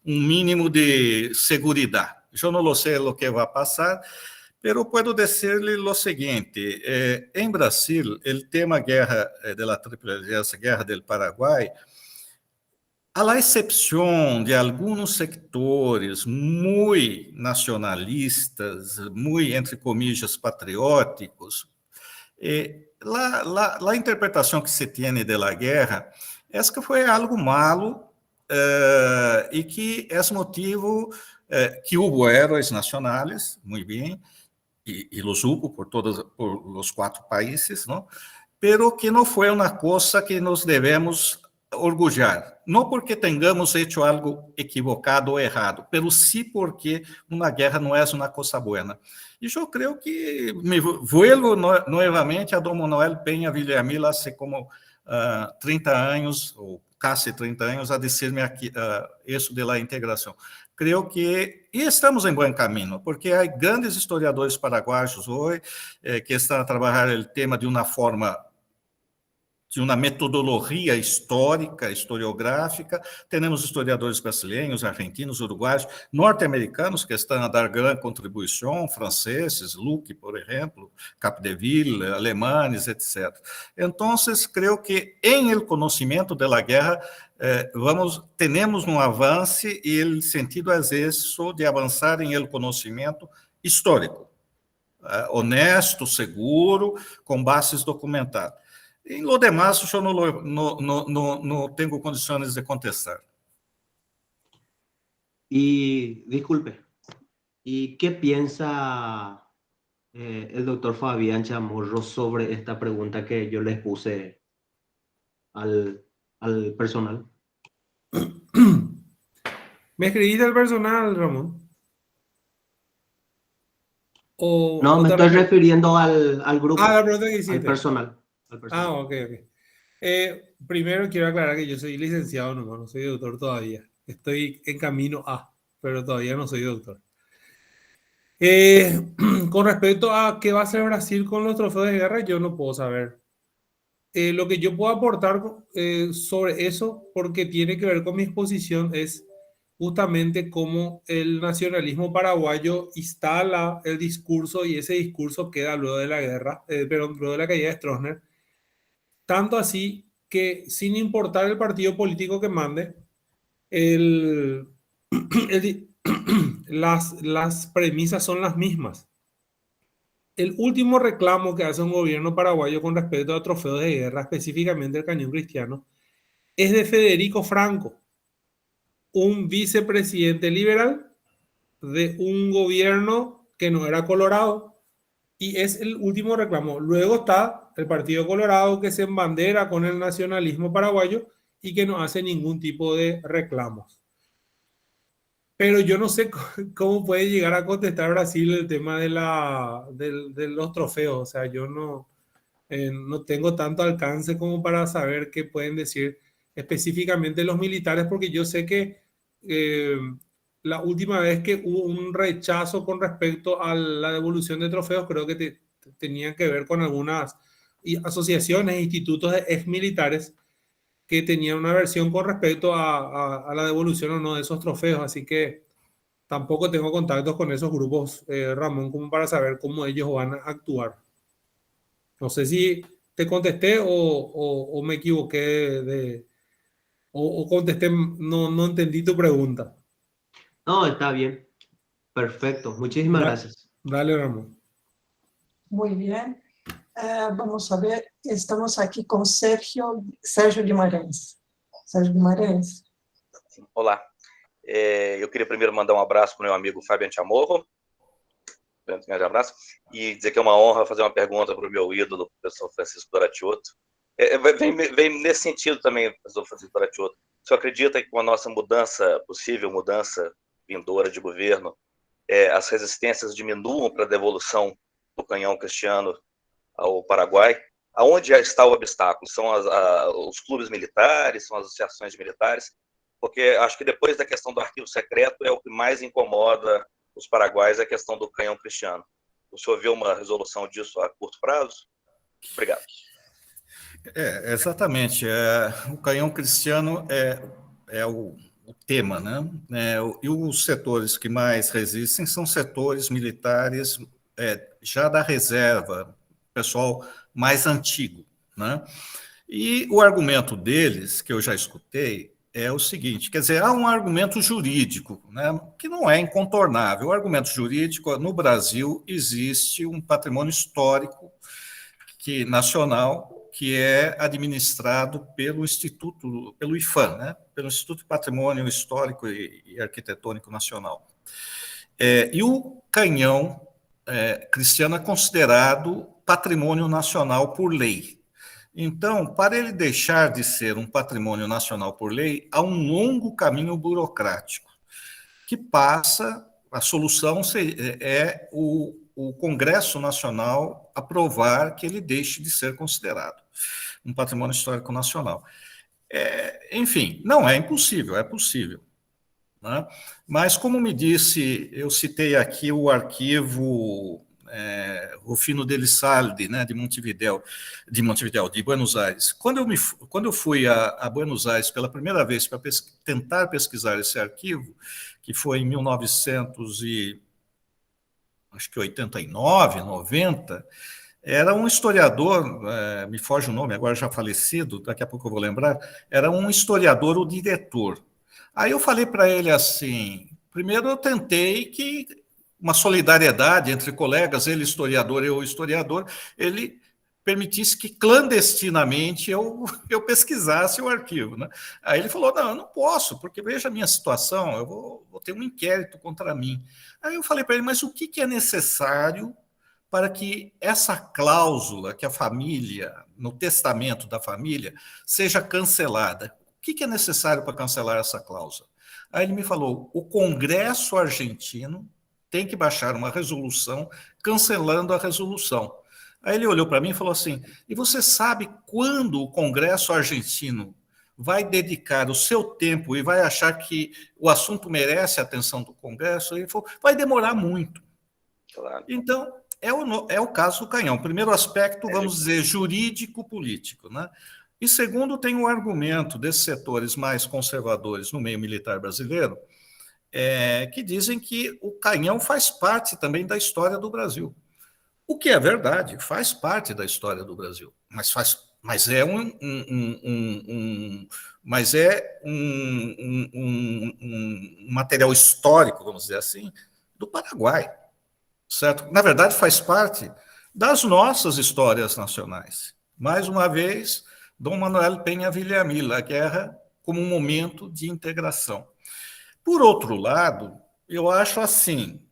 um mínimo de segurança. Eu não sei o que vai passar, pero puedo dizer-lhe o seguinte, em Brasil, o tema guerra da Tríplice Aliança, guerra do Paraguai, a la exceção de alguns sectores muito nacionalistas, muito, entre comillas, patrióticos, a interpretação que se tem da guerra é que foi algo malo e que é motivo que houve heróis nacionais, muito bem, e los hubo por os 4 países, não? Pero que não foi uma coisa que nos devemos orgulhar, não porque tenhamos feito algo equivocado ou errado, pero sim porque uma guerra não é uma coisa boa. E eu creio que me vuelvo novamente a Dom Manuel Peña Villamil há como 30 anos, ou casi 30 años a decirme aquí, eso de la integración. Creo que estamos en buen camino, porque hay grandes historiadores paraguayos hoy que están a trabajar el tema de una forma, de uma metodologia histórica, historiográfica. Temos historiadores brasileiros, argentinos, uruguaios, norte-americanos que estão a dar grande contribuição, franceses, Luque, por exemplo, Capdeville, alemães, etc. Então, creio que em el conhecimento da guerra temos um avanço e o sentido é isso de avançar em el conhecimento histórico, honesto, seguro, com bases documentadas. Em lo demás, eu não tenho condições de contestar. Y disculpe, ¿y qué piensa el doctor Fabián Chamorro sobre esta pregunta que yo les puse al personal? ¿Me escribiste al personal, Ramón? No, me estoy refiriendo al grupo, la pregunta que al hiciste. personal. Ok. Primero quiero aclarar que yo soy licenciado nomás, no soy doctor todavía. Estoy en camino a, pero todavía no soy doctor. Con respecto a qué va a hacer Brasil con los trofeos de guerra, yo no puedo saber. Lo que yo puedo aportar sobre eso, porque tiene que ver con mi exposición, es justamente cómo el nacionalismo paraguayo instala el discurso y ese discurso queda luego de la guerra, luego de la caída de Stroessner. Tanto así que sin importar el partido político que mande, las premisas son las mismas. El último reclamo que hace un gobierno paraguayo con respecto a trofeos de guerra, específicamente el cañón cristiano, es de Federico Franco, un vicepresidente liberal de un gobierno que no era colorado, y es el último reclamo. Luego está el Partido Colorado, que se embandera con el nacionalismo paraguayo y que no hace ningún tipo de reclamos. Pero yo no sé cómo puede llegar a contestar Brasil el tema de los trofeos. O sea, yo no tengo tanto alcance como para saber qué pueden decir específicamente los militares, porque yo sé que la última vez que hubo un rechazo con respecto a la devolución de trofeos, creo que tenían que ver con algunas asociaciones e institutos de ex militares que tenían una versión con respecto a la devolución o no de esos trofeos. Así que tampoco tengo contactos con esos grupos, Ramón, como para saber cómo ellos van a actuar. No sé si te contesté o me equivoqué o contesté, no entendí tu pregunta. No, está bien. Perfecto. Muchísimas gracias. Dale, Ramón. Muy bien. Vamos a ver, estamos aqui com Sérgio Guimarães. Sérgio Guimarães. Olá. Eu queria primeiro mandar um abraço para o meu amigo Fabián Chamorro. Um grande abraço. E dizer que é uma honra fazer uma pergunta para o meu ídolo, o professor Francisco Doratioto. Vem nesse sentido também, professor Francisco Doratioto. O senhor acredita que com a nossa possível mudança vindoura de governo, as resistências diminuam para a devolução do canhão cristiano ao Paraguai? Aonde está o obstáculo? São os clubes militares, são as associações militares? Porque acho que depois da questão do arquivo secreto é o que mais incomoda os paraguaios, a questão do canhão cristiano. O senhor vê uma resolução disso a curto prazo? Obrigado. Exatamente. O canhão cristiano é o tema, né? E os setores que mais resistem são setores militares já da reserva, pessoal mais antigo, né? E o argumento deles, que eu já escutei, é o seguinte, quer dizer, há um argumento jurídico, né, que não é incontornável. O argumento jurídico, no Brasil, existe um patrimônio histórico nacional, que é administrado pelo Instituto, pelo IPHAN, né, pelo Instituto de Patrimônio Histórico e Arquitetônico Nacional. E o canhão cristiano é considerado patrimônio nacional por lei. Então, para ele deixar de ser um patrimônio nacional por lei, há um longo caminho burocrático, que passa, a solução é o Congresso Nacional aprovar que ele deixe de ser considerado um patrimônio histórico nacional. Enfim, não é impossível, é possível. Né? Mas, como me disse, eu citei aqui o arquivo Rufino Delisaldi, né, de Montevidéu, de Buenos Aires. Quando eu fui a Buenos Aires pela primeira vez para tentar pesquisar esse arquivo, que foi em 1989, 90, era um historiador, me foge o nome, agora já falecido, daqui a pouco eu vou lembrar, era um historiador, o diretor. Aí eu falei para ele assim, primeiro eu tentei que uma solidariedade entre colegas, ele historiador, eu historiador, ele permitisse que clandestinamente eu pesquisasse o arquivo. Né? Aí ele falou, não, eu não posso, porque veja a minha situação, eu vou ter um inquérito contra mim. Aí eu falei para ele, mas o que é necessário para que essa cláusula que a família, no testamento da família, seja cancelada? O que é necessário para cancelar essa cláusula? Aí ele me falou, o Congresso argentino tem que baixar uma resolução cancelando a resolução. Aí ele olhou para mim e falou assim, e você sabe quando o Congresso argentino vai dedicar o seu tempo e vai achar que o assunto merece a atenção do Congresso? Ele falou, vai demorar muito. Claro. Então, é o caso do Canhão. Primeiro aspecto, vamos dizer, jurídico-político, né? E segundo, tem o argumento desses setores mais conservadores no meio militar brasileiro, que dizem que o Canhão faz parte também da história do Brasil. O que é verdade, faz parte da história do Brasil, mas é um material histórico, vamos dizer assim, do Paraguai, certo? Na verdade, faz parte das nossas histórias nacionais. Mais uma vez, Dom Manuel Peña Villamil, a guerra como um momento de integração. Por outro lado, eu acho assim,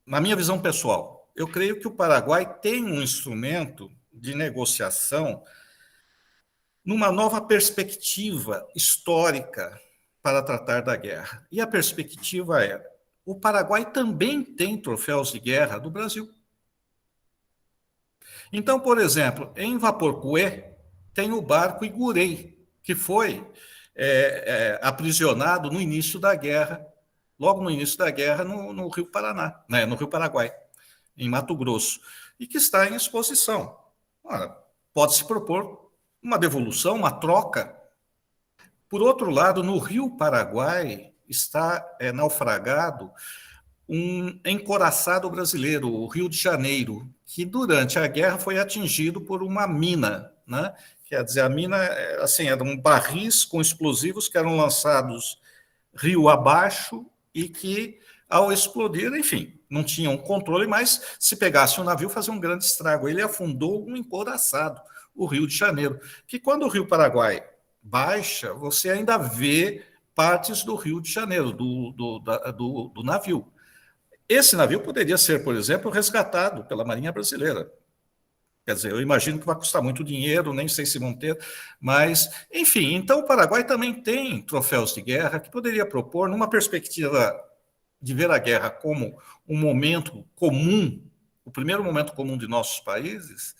na minha visão pessoal, eu creio que o Paraguai tem um instrumento de negociação numa nova perspectiva histórica para tratar da guerra. E a perspectiva é, o Paraguai também tem troféus de guerra do Brasil. Então, por exemplo, em Vaporcué tem o barco Igurei, que foi aprisionado no início da guerra, logo no início da guerra, no Rio Paraná, né, no Rio Paraguai, em Mato Grosso, e que está em exposição. Pode-se propor uma devolução, uma troca. Por outro lado, no Rio Paraguai está naufragado um encoraçado brasileiro, o Rio de Janeiro, que durante a guerra foi atingido por uma mina, né? Quer dizer, a mina, assim, eram barris com explosivos que eram lançados rio abaixo e que, ao explodir, enfim, não tinham controle, mas se pegasse um navio, fazia um grande estrago. Ele afundou um encoraçado, o Rio de Janeiro, que quando o Rio Paraguai baixa, você ainda vê partes do Rio de Janeiro, do navio. Esse navio poderia ser, por exemplo, resgatado pela Marinha Brasileira. Quer dizer, eu imagino que vai custar muito dinheiro, nem sei se vão ter, mas, enfim, então o Paraguai também tem troféus de guerra que poderia propor, numa perspectiva de ver a guerra como um momento comum, o primeiro momento comum de nossos países,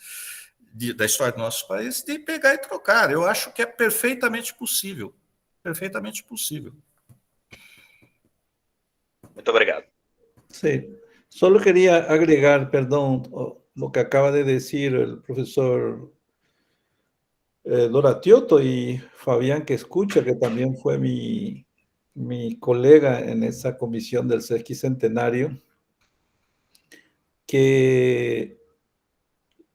da história dos nossos países, de pegar e trocar. Eu acho que é perfeitamente possível. Perfeitamente possível. Muito obrigado. Sí, solo quería agregar, perdón, lo que acaba de decir el profesor Doratiotto y Fabián que escucha, que también fue mi colega en esa comisión del sesquicentenario, que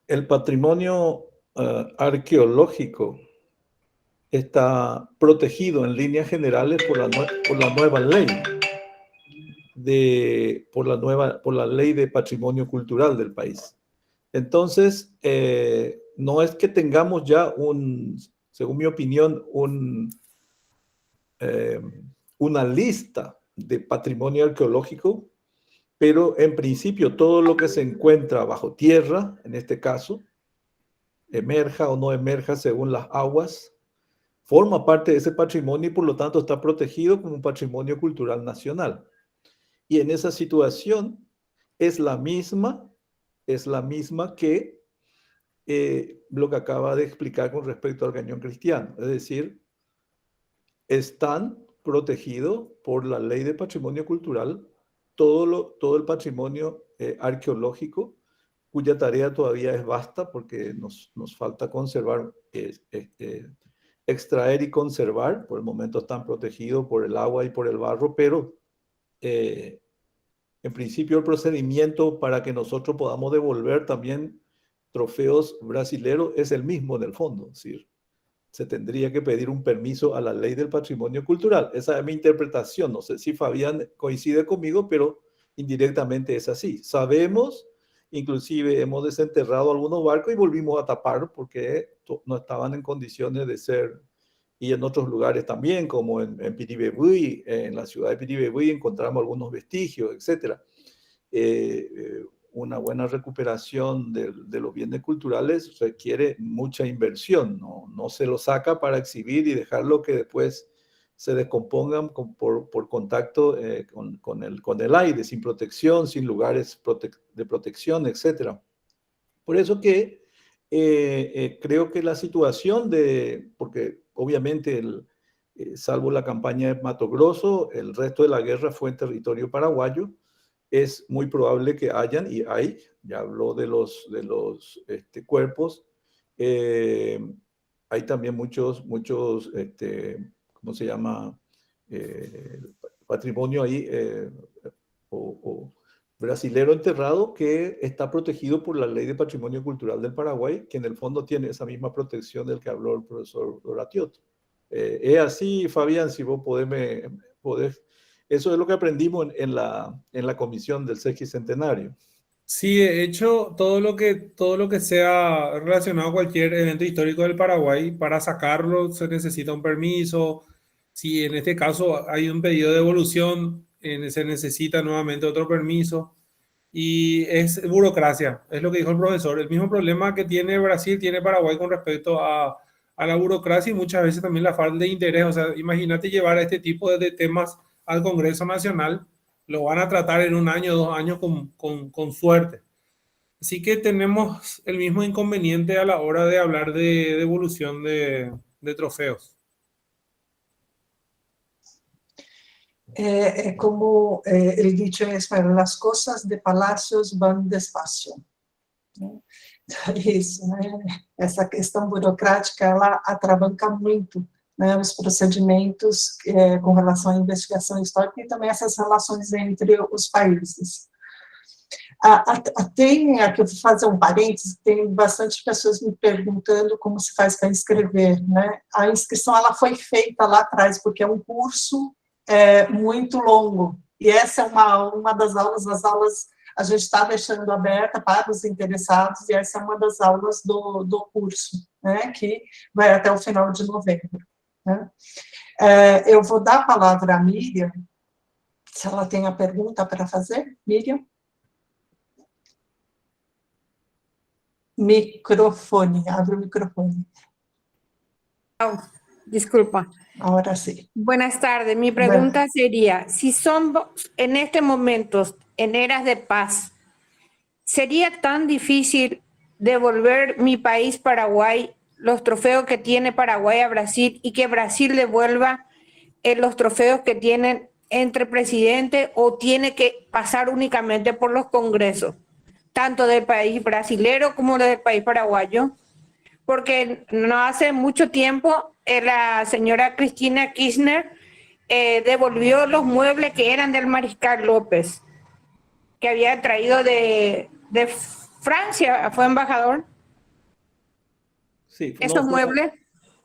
el patrimonio arqueológico está protegido en líneas generales por la nueva ley. Por la ley de patrimonio cultural del país. Entonces, no es que tengamos ya según mi opinión, una lista de patrimonio arqueológico, pero en principio todo lo que se encuentra bajo tierra, en este caso, emerja o no emerja según las aguas, forma parte de ese patrimonio y por lo tanto está protegido como un patrimonio cultural nacional. Y en esa situación es la misma que lo que acaba de explicar con respecto al cañón cristiano. Es decir, están protegidos por la ley de patrimonio cultural, todo el patrimonio arqueológico, cuya tarea todavía es vasta porque nos falta conservar, extraer y conservar. Por el momento están protegidos por el agua y por el barro, pero en principio el procedimiento para que nosotros podamos devolver también trofeos brasileros es el mismo en el fondo. Es decir, se tendría que pedir un permiso a la ley del patrimonio cultural. Esa es mi interpretación. No sé si Fabián coincide conmigo, pero indirectamente es así. Sabemos, inclusive hemos desenterrado algunos barcos y volvimos a tapar porque no estaban en condiciones de ser, y en otros lugares también, como en Piribebuy, en la ciudad de Piribebuy encontramos algunos vestigios, etc. Una buena recuperación de los bienes culturales requiere mucha inversión, no se lo saca para exhibir y dejarlo que después se descompongan por contacto con el aire, sin protección, sin lugares de protección, etc. Por eso que creo que la situación porque obviamente salvo la campaña de Mato Grosso, el resto de la guerra fue en territorio paraguayo, es muy probable que hayan, y hay, ya habló de los cuerpos, hay también muchos ¿cómo se llama? Patrimonio ahí, o brasilero enterrado que está protegido por la Ley de Patrimonio Cultural del Paraguay, que en el fondo tiene esa misma protección del que habló el profesor Doratiotto. Es así, Fabián, si vos podés. Eso es lo que aprendimos en la comisión del sesquicentenario. Sí, de hecho, todo lo que sea relacionado a cualquier evento histórico del Paraguay, para sacarlo se necesita un permiso. Si en este caso hay un pedido de devolución, se necesita nuevamente otro permiso. Y es burocracia, es lo que dijo el profesor. El mismo problema que tiene Brasil tiene Paraguay con respecto a la burocracia y muchas veces también la falta de interés. O sea, imagínate llevar este tipo de temas al Congreso Nacional, lo van a tratar en 1 año, 2 años con suerte. Así que tenemos el mismo inconveniente a la hora de hablar de devolución de trofeos. Como el dicho en español, las cosas de palacios van despacio. Isso, né? Essa questão burocrática, ela atravanca muito, né, os procedimentos com relação à investigação histórica e também essas relações entre os países. Tem, aqui eu vou fazer um parênteses, tem bastante pessoas me perguntando como se faz para inscrever, né? A inscrição, ela foi feita lá atrás, porque é um curso muito longo, e essa é uma das aulas a gente está deixando aberta para os interessados, e essa é uma das aulas do curso, né, que vai até o final de novembro. Né? Eu vou dar a palavra à Miriam, se ela tem a pergunta para fazer. Miriam? Microfone, abre o microfone. Oh, disculpa. Ahora sí. Buenas tardes. Mi pregunta sería, si somos en este momento en eras de paz, ¿sería tan difícil devolver mi país, Paraguay, los trofeos que tiene Paraguay a Brasil y que Brasil devuelva los trofeos que tienen entre presidentes, o tiene que pasar únicamente por los congresos, tanto del país brasilero como del país paraguayo? Porque no hace mucho tiempo la señora Cristina Kirchner devolvió los muebles que eran del Mariscal López, que había traído de Francia, fue embajador. Sí, esos muebles.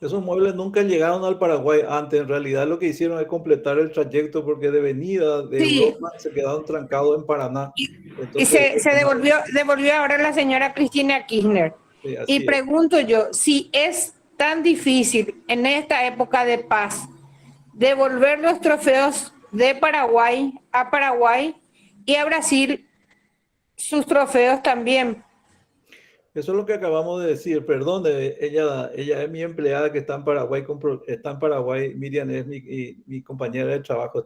Esos muebles nunca llegaron al Paraguay antes. En realidad lo que hicieron es completar el trayecto, porque de venida de Europa se quedaron trancados en Paraná. Entonces, y se devolvió ahora la señora Cristina Kirchner. Sí, y pregunto yo, si es tan difícil en esta época de paz devolver los trofeos de Paraguay a Paraguay y a Brasil sus trofeos también. Eso es lo que acabamos de decir. Perdón, ella es mi empleada que está en Paraguay. Miriam es mi compañera de trabajo.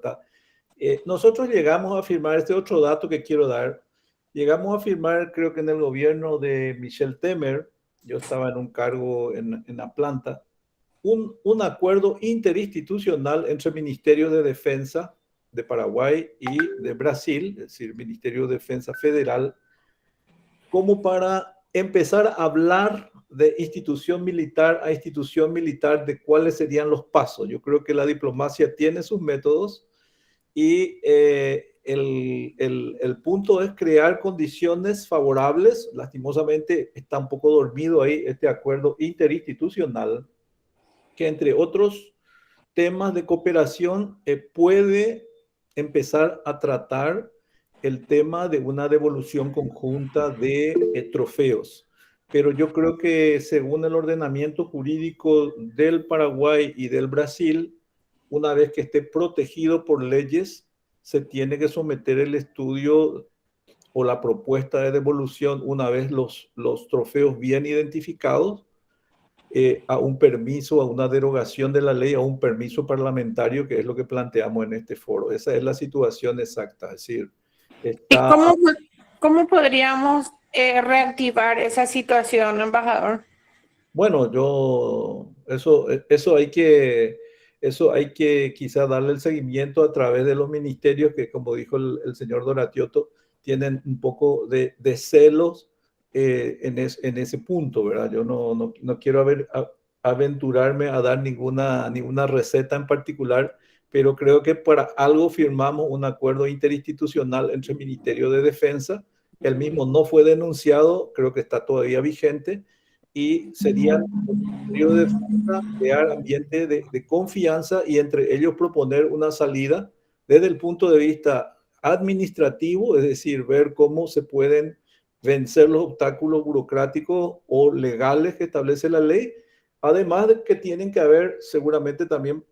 Nosotros llegamos a firmar, este otro dato que quiero dar, llegamos a firmar, creo que en el gobierno de Michel Temer, yo estaba en un cargo en la planta, un acuerdo interinstitucional entre el Ministerio de Defensa de Paraguay y de Brasil, es decir, Ministerio de Defensa Federal, como para empezar a hablar de institución militar a institución militar de cuáles serían los pasos. Yo creo que la diplomacia tiene sus métodos y el punto es crear condiciones favorables. Lastimosamente está un poco dormido ahí este acuerdo interinstitucional que, entre otros temas de cooperación, puede empezar a tratar el tema de una devolución conjunta de trofeos. Pero yo creo que según el ordenamiento jurídico del Paraguay y del Brasil, una vez que esté protegido por leyes, se tiene que someter el estudio o la propuesta de devolución, una vez los trofeos bien identificados, a un permiso, a una derogación de la ley, a un permiso parlamentario, que es lo que planteamos en este foro. Esa es la situación exacta. Es decir, está... ¿Cómo podríamos reactivar esa situación, embajador? Bueno, eso hay que quizá darle el seguimiento a través de los ministerios que, como dijo el señor Doratioto, tienen un poco de celos en ese punto, ¿verdad? Yo no quiero aventurarme a dar ninguna receta en particular, pero creo que para algo firmamos un acuerdo interinstitucional entre el Ministerio de Defensa. El mismo no fue denunciado, creo que está todavía vigente, y sería el Ministerio de Defensa crear ambiente de confianza y entre ellos proponer una salida desde el punto de vista administrativo, es decir, ver cómo se pueden vencer los obstáculos burocráticos o legales que establece la ley, además de que tienen que haber seguramente también,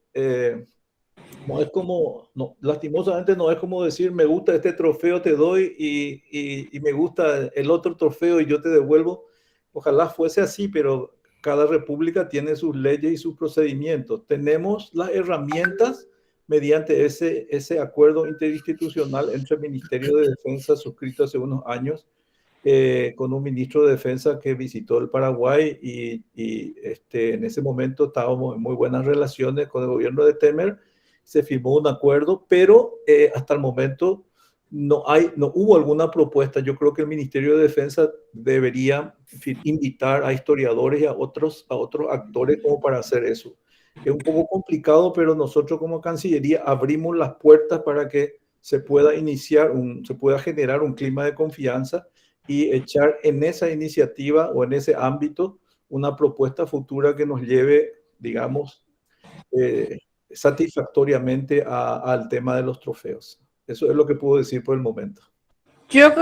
lastimosamente no es como decir me gusta este trofeo te doy y me gusta el otro trofeo y yo te devuelvo. Ojalá fuese así, pero cada república tiene sus leyes y sus procedimientos. Tenemos las herramientas mediante ese acuerdo interinstitucional entre el Ministerio de Defensa suscrito hace unos años con un ministro de Defensa que visitó el Paraguay y en ese momento estábamos en muy buenas relaciones con el gobierno de Temer. Se firmó un acuerdo, pero hasta el momento no hubo alguna propuesta. Yo creo que el Ministerio de Defensa debería invitar a historiadores y a otros actores como para hacer eso. Es un poco complicado, pero nosotros como Cancillería abrimos las puertas para que se pueda generar un clima de confianza y echar en esa iniciativa o en ese ámbito una propuesta futura que nos lleve, digamos, satisfactoriamente al tema de los trofeos. Eso es lo que puedo decir por el momento. Yo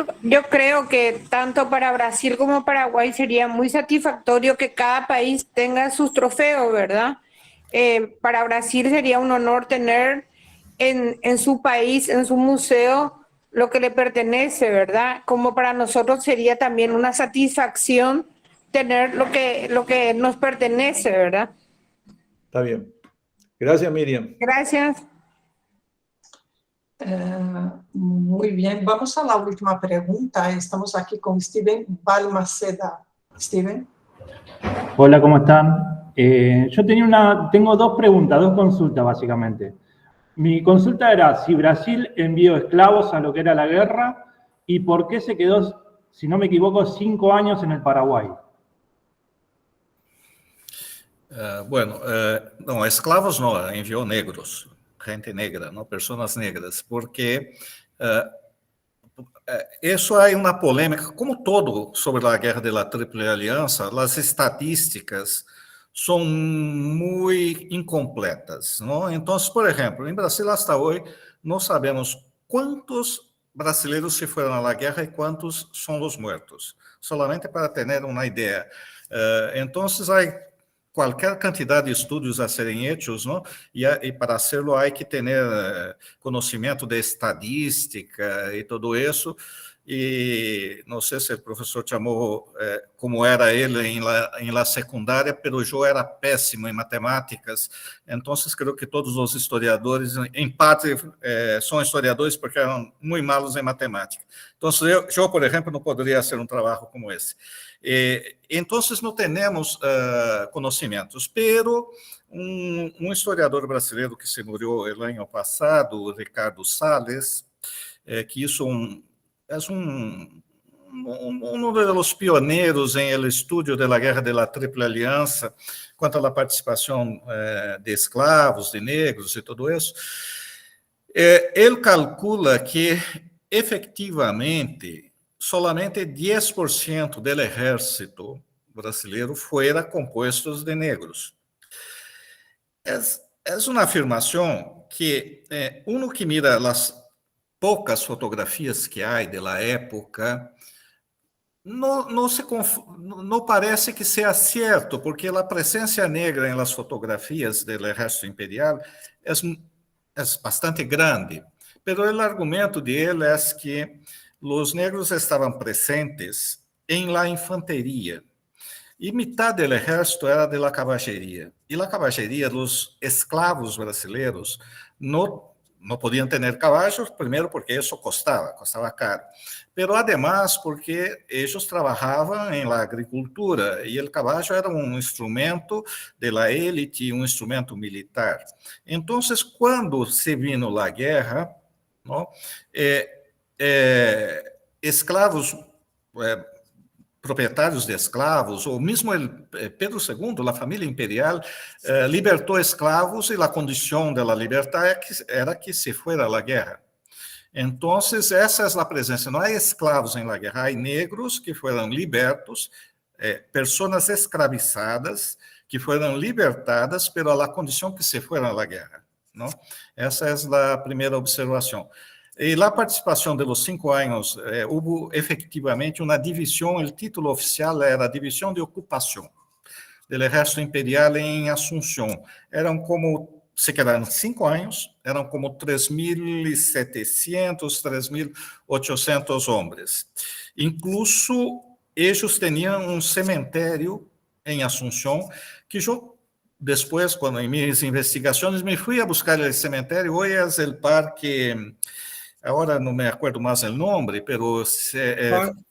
creo que tanto para Brasil como Paraguay sería muy satisfactorio que cada país tenga sus trofeos, ¿verdad? Para Brasil sería un honor tener en su país, en su museo, lo que le pertenece, ¿verdad? Como para nosotros sería también una satisfacción tener lo que nos pertenece, ¿verdad? Está bien. Gracias, Miriam. Gracias. Muy bien, vamos a la última pregunta. Estamos aquí con Steven Balmaceda. Steven. Hola, ¿cómo están? Yo tengo dos preguntas, dos consultas básicamente. Mi consulta era si Brasil envió esclavos a lo que era la guerra y por qué se quedó, si no me equivoco, 5 años en el Paraguay. Não, escravos não, enviou negros, gente negra, não, pessoas negras, porque isso é uma polêmica, como todo sobre a guerra da Tríplice Aliança, as estatísticas são muito incompletas, não? Então, por exemplo, em Brasil hasta hoje não sabemos quantos brasileiros se foram à guerra e quantos são os mortos, solamente para ter uma ideia. Então, há qualquer quantidade de estudos a serem hechos, não? E para hacerlo há que ter conhecimento de estadística e tudo isso. e não sei se o professor chamou como era ele em la secundária, mas eu era péssimo em matemáticas, então creio que todos os historiadores, em parte, são historiadores porque eram muito malos em matemática. Então, eu, por exemplo, não poderia fazer um trabalho como esse. Então, não temos conhecimentos, pero um historiador brasileiro que se morreu no ano passado, Ricardo Salles, que isso é um dos pioneiros em el estudo da Guerra da Tríplice Aliança, quanto à participação de escravos, de negros e tudo isso. Ele calcula que, efetivamente, solamente 10% do exército brasileiro fuera composto de negros. É uma afirmação que uno que mira as poucas fotografias que há da época, não parece que seja certo, porque a presença negra em las fotografias do Exército Imperial é bastante grande. Mas o argumento dele é que os negros estavam presentes em la infanteria, e metade do exército era de la caballeria. E la caballeria, os escravos brasileiros, não podiam ter cavalos, primeiro porque isso custava caro, pero además porque eles trabalhavam em la agricultura e o cavalo era um instrumento de la élite, um instrumento militar. Então, quando se vino a guerra, não, escravos, proprietários de escravos, ou mesmo Pedro II, a família imperial, libertou escravos e a condição da libertar era que se fuera a guerra. Então, essa é a presença. Não há escravos em la guerra, há negros que foram libertos, pessoas escravizadas que foram libertadas pela condição que se fueran a guerra. Não? Essa é a primeira observação. E a participação de los 5 anos, houve efetivamente uma divisão, o título oficial era a Divisão de Ocupação do Exército Imperial em Assunção. Eram como, se quedaram 5 anos, eram como 3.700, 3.800 homens. Incluso, eles tinham um cemitério em Assunção, que eu, depois, quando em minhas investigações, me fui a buscar o cemitério. Hoje é o parque... Agora não me acuerdo mais o nome, pero...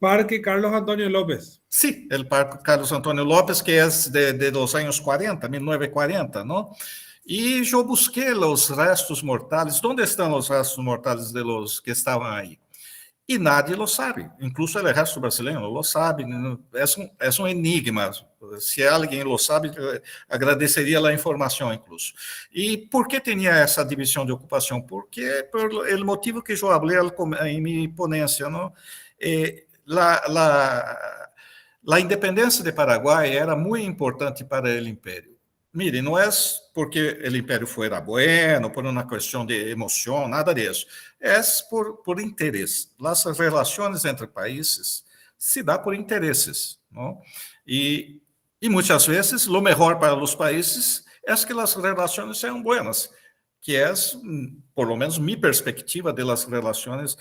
Parque Carlos Antonio López. Sí, el Parque Carlos Antonio López, que é de los años 40, 1940, ¿no? E eu busquei os restos mortais. Onde estão os restos mortais de los que estavam aí? E nadie lo sabe, incluso o exército brasileiro não lo sabe, é um enigma. Se alguém lo sabe, agradeceria a informação, incluso. E por que tinha essa divisão de ocupação? Porque, por o motivo que eu falei em minha ponência, não? A independência de Paraguai era muito importante para o Império. Mire, não é porque o Império fuera bueno, por uma questão de emoção, nada disso. É por interesse. As relações entre países se dá por interesses, não? E muitas vezes, o melhor para os países é que as relações sejam boas, que é, por lo menos, minha perspectiva das relações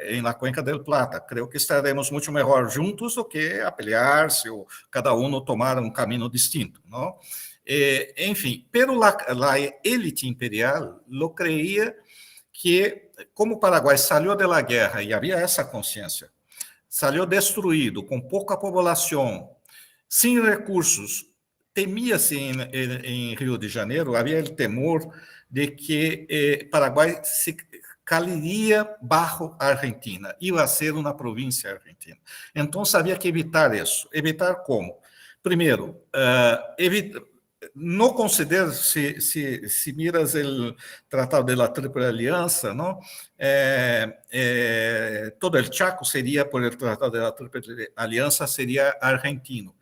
em la Cuenca del Plata. Creio que estaremos muito melhor juntos do que a pelear-se ou cada um tomar um caminho distinto, não? Enfim, pero a élite imperial lo creía que, como o Paraguai saiu da guerra e havia essa consciência, saiu destruído, com pouca população, sem recursos, temia-se em Rio de Janeiro, havia o temor de que Paraguai se cairia bajo a Argentina, ia ser uma província argentina. Então, havia que evitar isso. Evitar como? Primeiro, não considero, se miras o Tratado de la Tríplice Aliança, não? Todo o Chaco seria, por el Tratado de la Tríplice Aliança, seria argentino.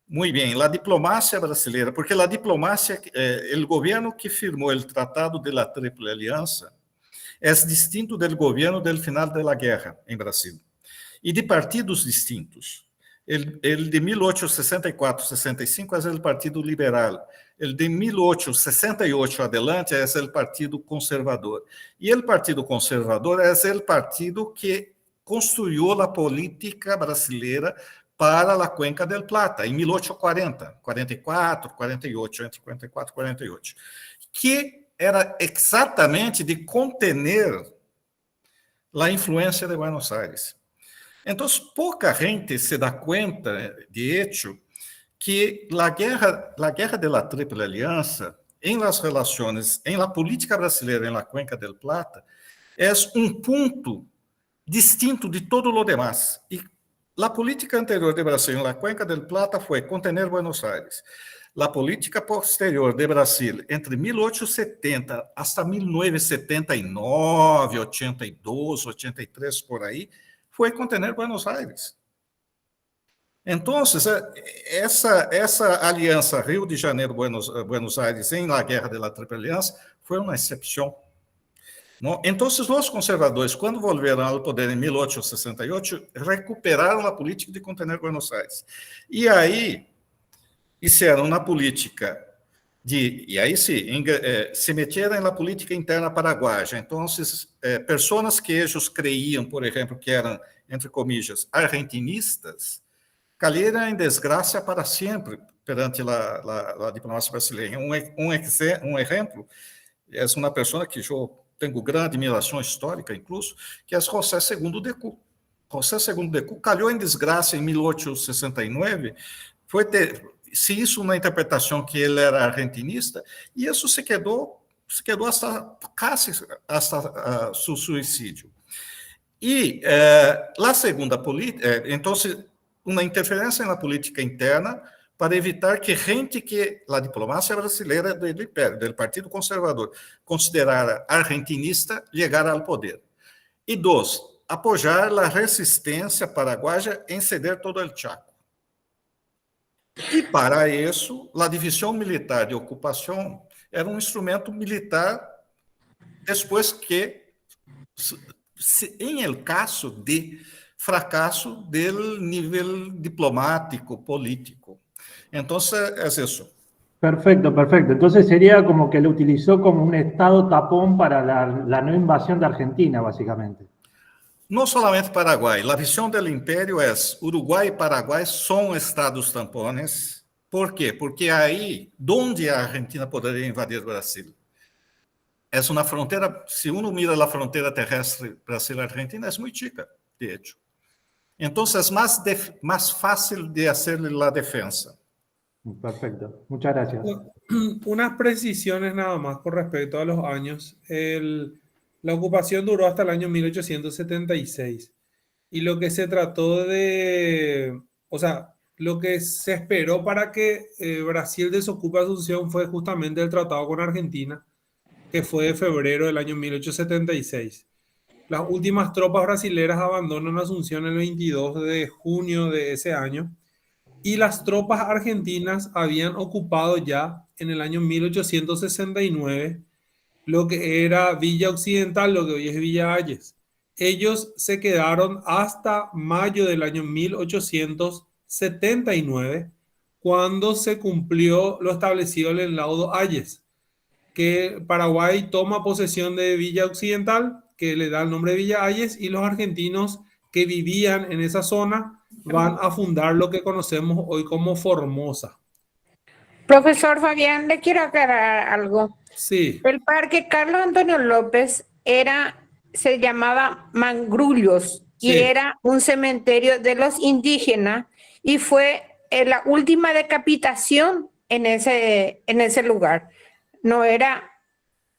Muito bem, a diplomácia brasileira, porque a diplomácia, o governo que firmou o Tratado de la Tríplice Aliança é distinto do governo do final da guerra em Brasil, e de partidos distintos. El de 1864-65 é o Partido Liberal. El de 1868 adelante é o Partido Conservador. E o Partido Conservador é o partido que construyó la política brasileira para la Cuenca del Plata, en 1840, 44, 48, entre 44 e 48, que era exatamente de contener a influência de Buenos Aires. Então, pouca gente se dá conta, de hecho, que a guerra de la Tríplice Aliança, em las relações, em la política brasileira, em la Cuenca del Plata, é ponto distinto de todo lo demás. E a política anterior de Brasil em la Cuenca del Plata foi contener Buenos Aires. A política posterior de Brasil, entre 1870 hasta 1979, 82, 83, por aí, foi contener Buenos Aires. Então, essa aliança Rio de Janeiro-Buenos Aires em la Guerra de la Tríplice Aliança foi uma exceção. ¿No? Então, os conservadores, quando volveram ao poder em 1868, recuperaram a política de contener Buenos Aires. E aí, fizeram na política e aí sim, se meteram na política interna paraguaia. Então, pessoas que eles creiam, por exemplo, que eram, entre comillas, argentinistas, caíram em desgraça para sempre perante a diplomacia brasileira. Um exemplo é uma pessoa que eu tenho grande admiração histórica, incluso, que é José II de Cu. José II de Cu caiu em desgraça em 1869, se isso uma interpretação que ele era argentinista, e isso se quedou hasta seu suicídio. E a segunda política, então, uma interferência na política interna para evitar que gente que a diplomacia brasileira do Império, do Partido Conservador, considerara argentinista, chegara ao poder. E dois, apoiar a resistência paraguaia em ceder todo o Chaco. E para isso, a divisão militar de ocupação era um instrumento militar, depois que, em el caso de fracasso do nível diplomático, político. Então, é isso. Perfecto, perfecto. Entonces sería como que lo utilizó como un estado tapón para la no invasión de Argentina, básicamente. Não somente Paraguai. A visão do Império é Uruguai e Paraguai são estados tampones. Por quê? Porque aí, onde a Argentina poderia invadir o Brasil? É uma fronteira, se uno mira a fronteira terrestre Brasil-Argentina, é muito chica, de hecho. Então, é mais fácil de fazer a defesa. Perfecto, muchas gracias. Unas precisiones nada más con respecto a los años. La ocupación duró hasta el año 1876 y lo que se trató de, o sea, lo que se esperó para que Brasil desocupe Asunción fue justamente el tratado con Argentina, que fue de febrero del año 1876. Las últimas tropas brasileras abandonan Asunción el 22 de junio de ese año y las tropas argentinas habían ocupado ya en el año 1869 lo que era Villa Occidental, lo que hoy es Villa Hayes. Ellos se quedaron hasta mayo del año 1879, cuando se cumplió lo establecido en el laudo Hayes, que Paraguay toma posesión de Villa Occidental, que le da el nombre de Villa Hayes, y los argentinos que vivían en esa zona van a fundar lo que conocemos hoy como Formosa. Profesor Fabián, le quiero aclarar algo. Sí. El parque Carlos Antonio López se llamaba Mangrullos y Sí. era un cementerio de los indígenas y fue la última decapitación en ese lugar. No era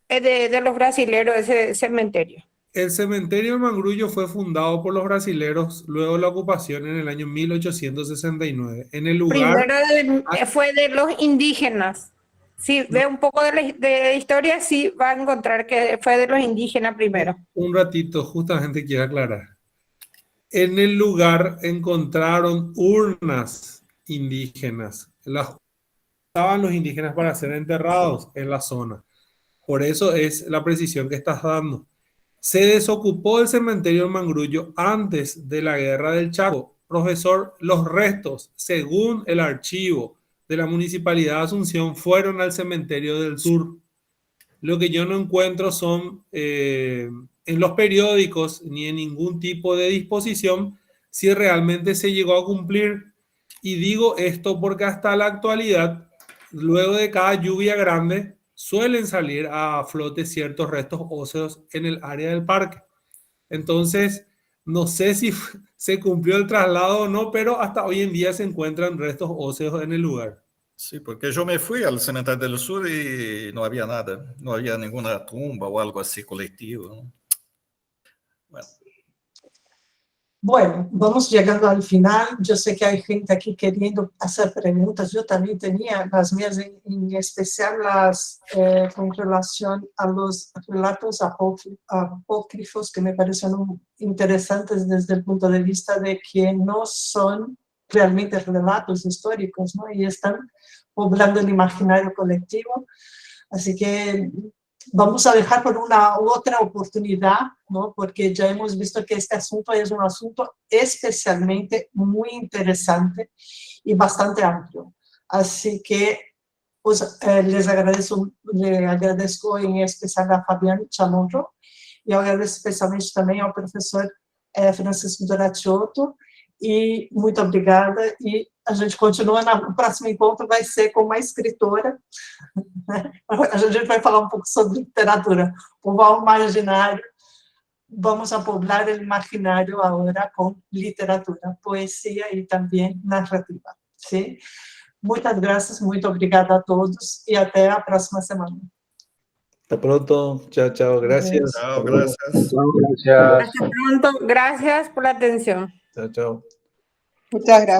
de los brasileros ese cementerio. El cementerio del Mangrullo fue fundado por los brasileros luego de la ocupación en el año 1869. En el lugar... Primero fue de los indígenas. Si ve un poco de la historia, sí va a encontrar que fue de los indígenas primero. Un ratito, justamente quiero aclarar. En el lugar encontraron urnas indígenas. Las usaban los indígenas para ser enterrados en la zona. Por eso es la precisión que estás dando. Se desocupó el cementerio del Mangrullo antes de la Guerra del Chaco. Profesor, los restos, según el archivo de la Municipalidad de Asunción, fueron al cementerio del sur. Lo que yo no encuentro son en los periódicos ni en ningún tipo de disposición si realmente se llegó a cumplir. Y digo esto porque hasta la actualidad, luego de cada lluvia grande, suelen salir a flote ciertos restos óseos en el área del parque. Entonces, no sé si se cumplió el traslado o no, pero hasta hoy en día se encuentran restos óseos en el lugar. Sí, porque yo me fui al Cementerio del Sur y no había nada, no había ninguna tumba o algo así colectivo, ¿no? Bueno, vamos llegando al final. Yo sé que hay gente aquí queriendo hacer preguntas. Yo también tenía las mías, en especial las con relación a los relatos apócrifos que me parecen interesantes desde el punto de vista de que no son realmente relatos históricos, ¿no? Y están poblando el imaginario colectivo. Así que vamos a dejar por una u otra oportunidad, ¿no? Porque ya hemos visto que este asunto es un asunto especialmente muy interesante y bastante amplio. Así que pues, le agradezco en especial a Fabián Chamorro e agradeço especialmente também ao professor Francisco Doracciotto, e muito obrigada, e a gente continua, no próximo encontro vai ser com uma escritora, né? A gente vai falar um pouco sobre literatura, povoar o imaginário, vamos a poblar o imaginário agora com literatura, poesia e também narrativa, ¿sí? Muchas gracias, muito obrigada a todos, e até a próxima semana. Hasta pronto. Chao, chao. Gracias. Chao, gracias. Gracias. Hasta pronto. Gracias por la atención. Chao, chao. Muchas gracias.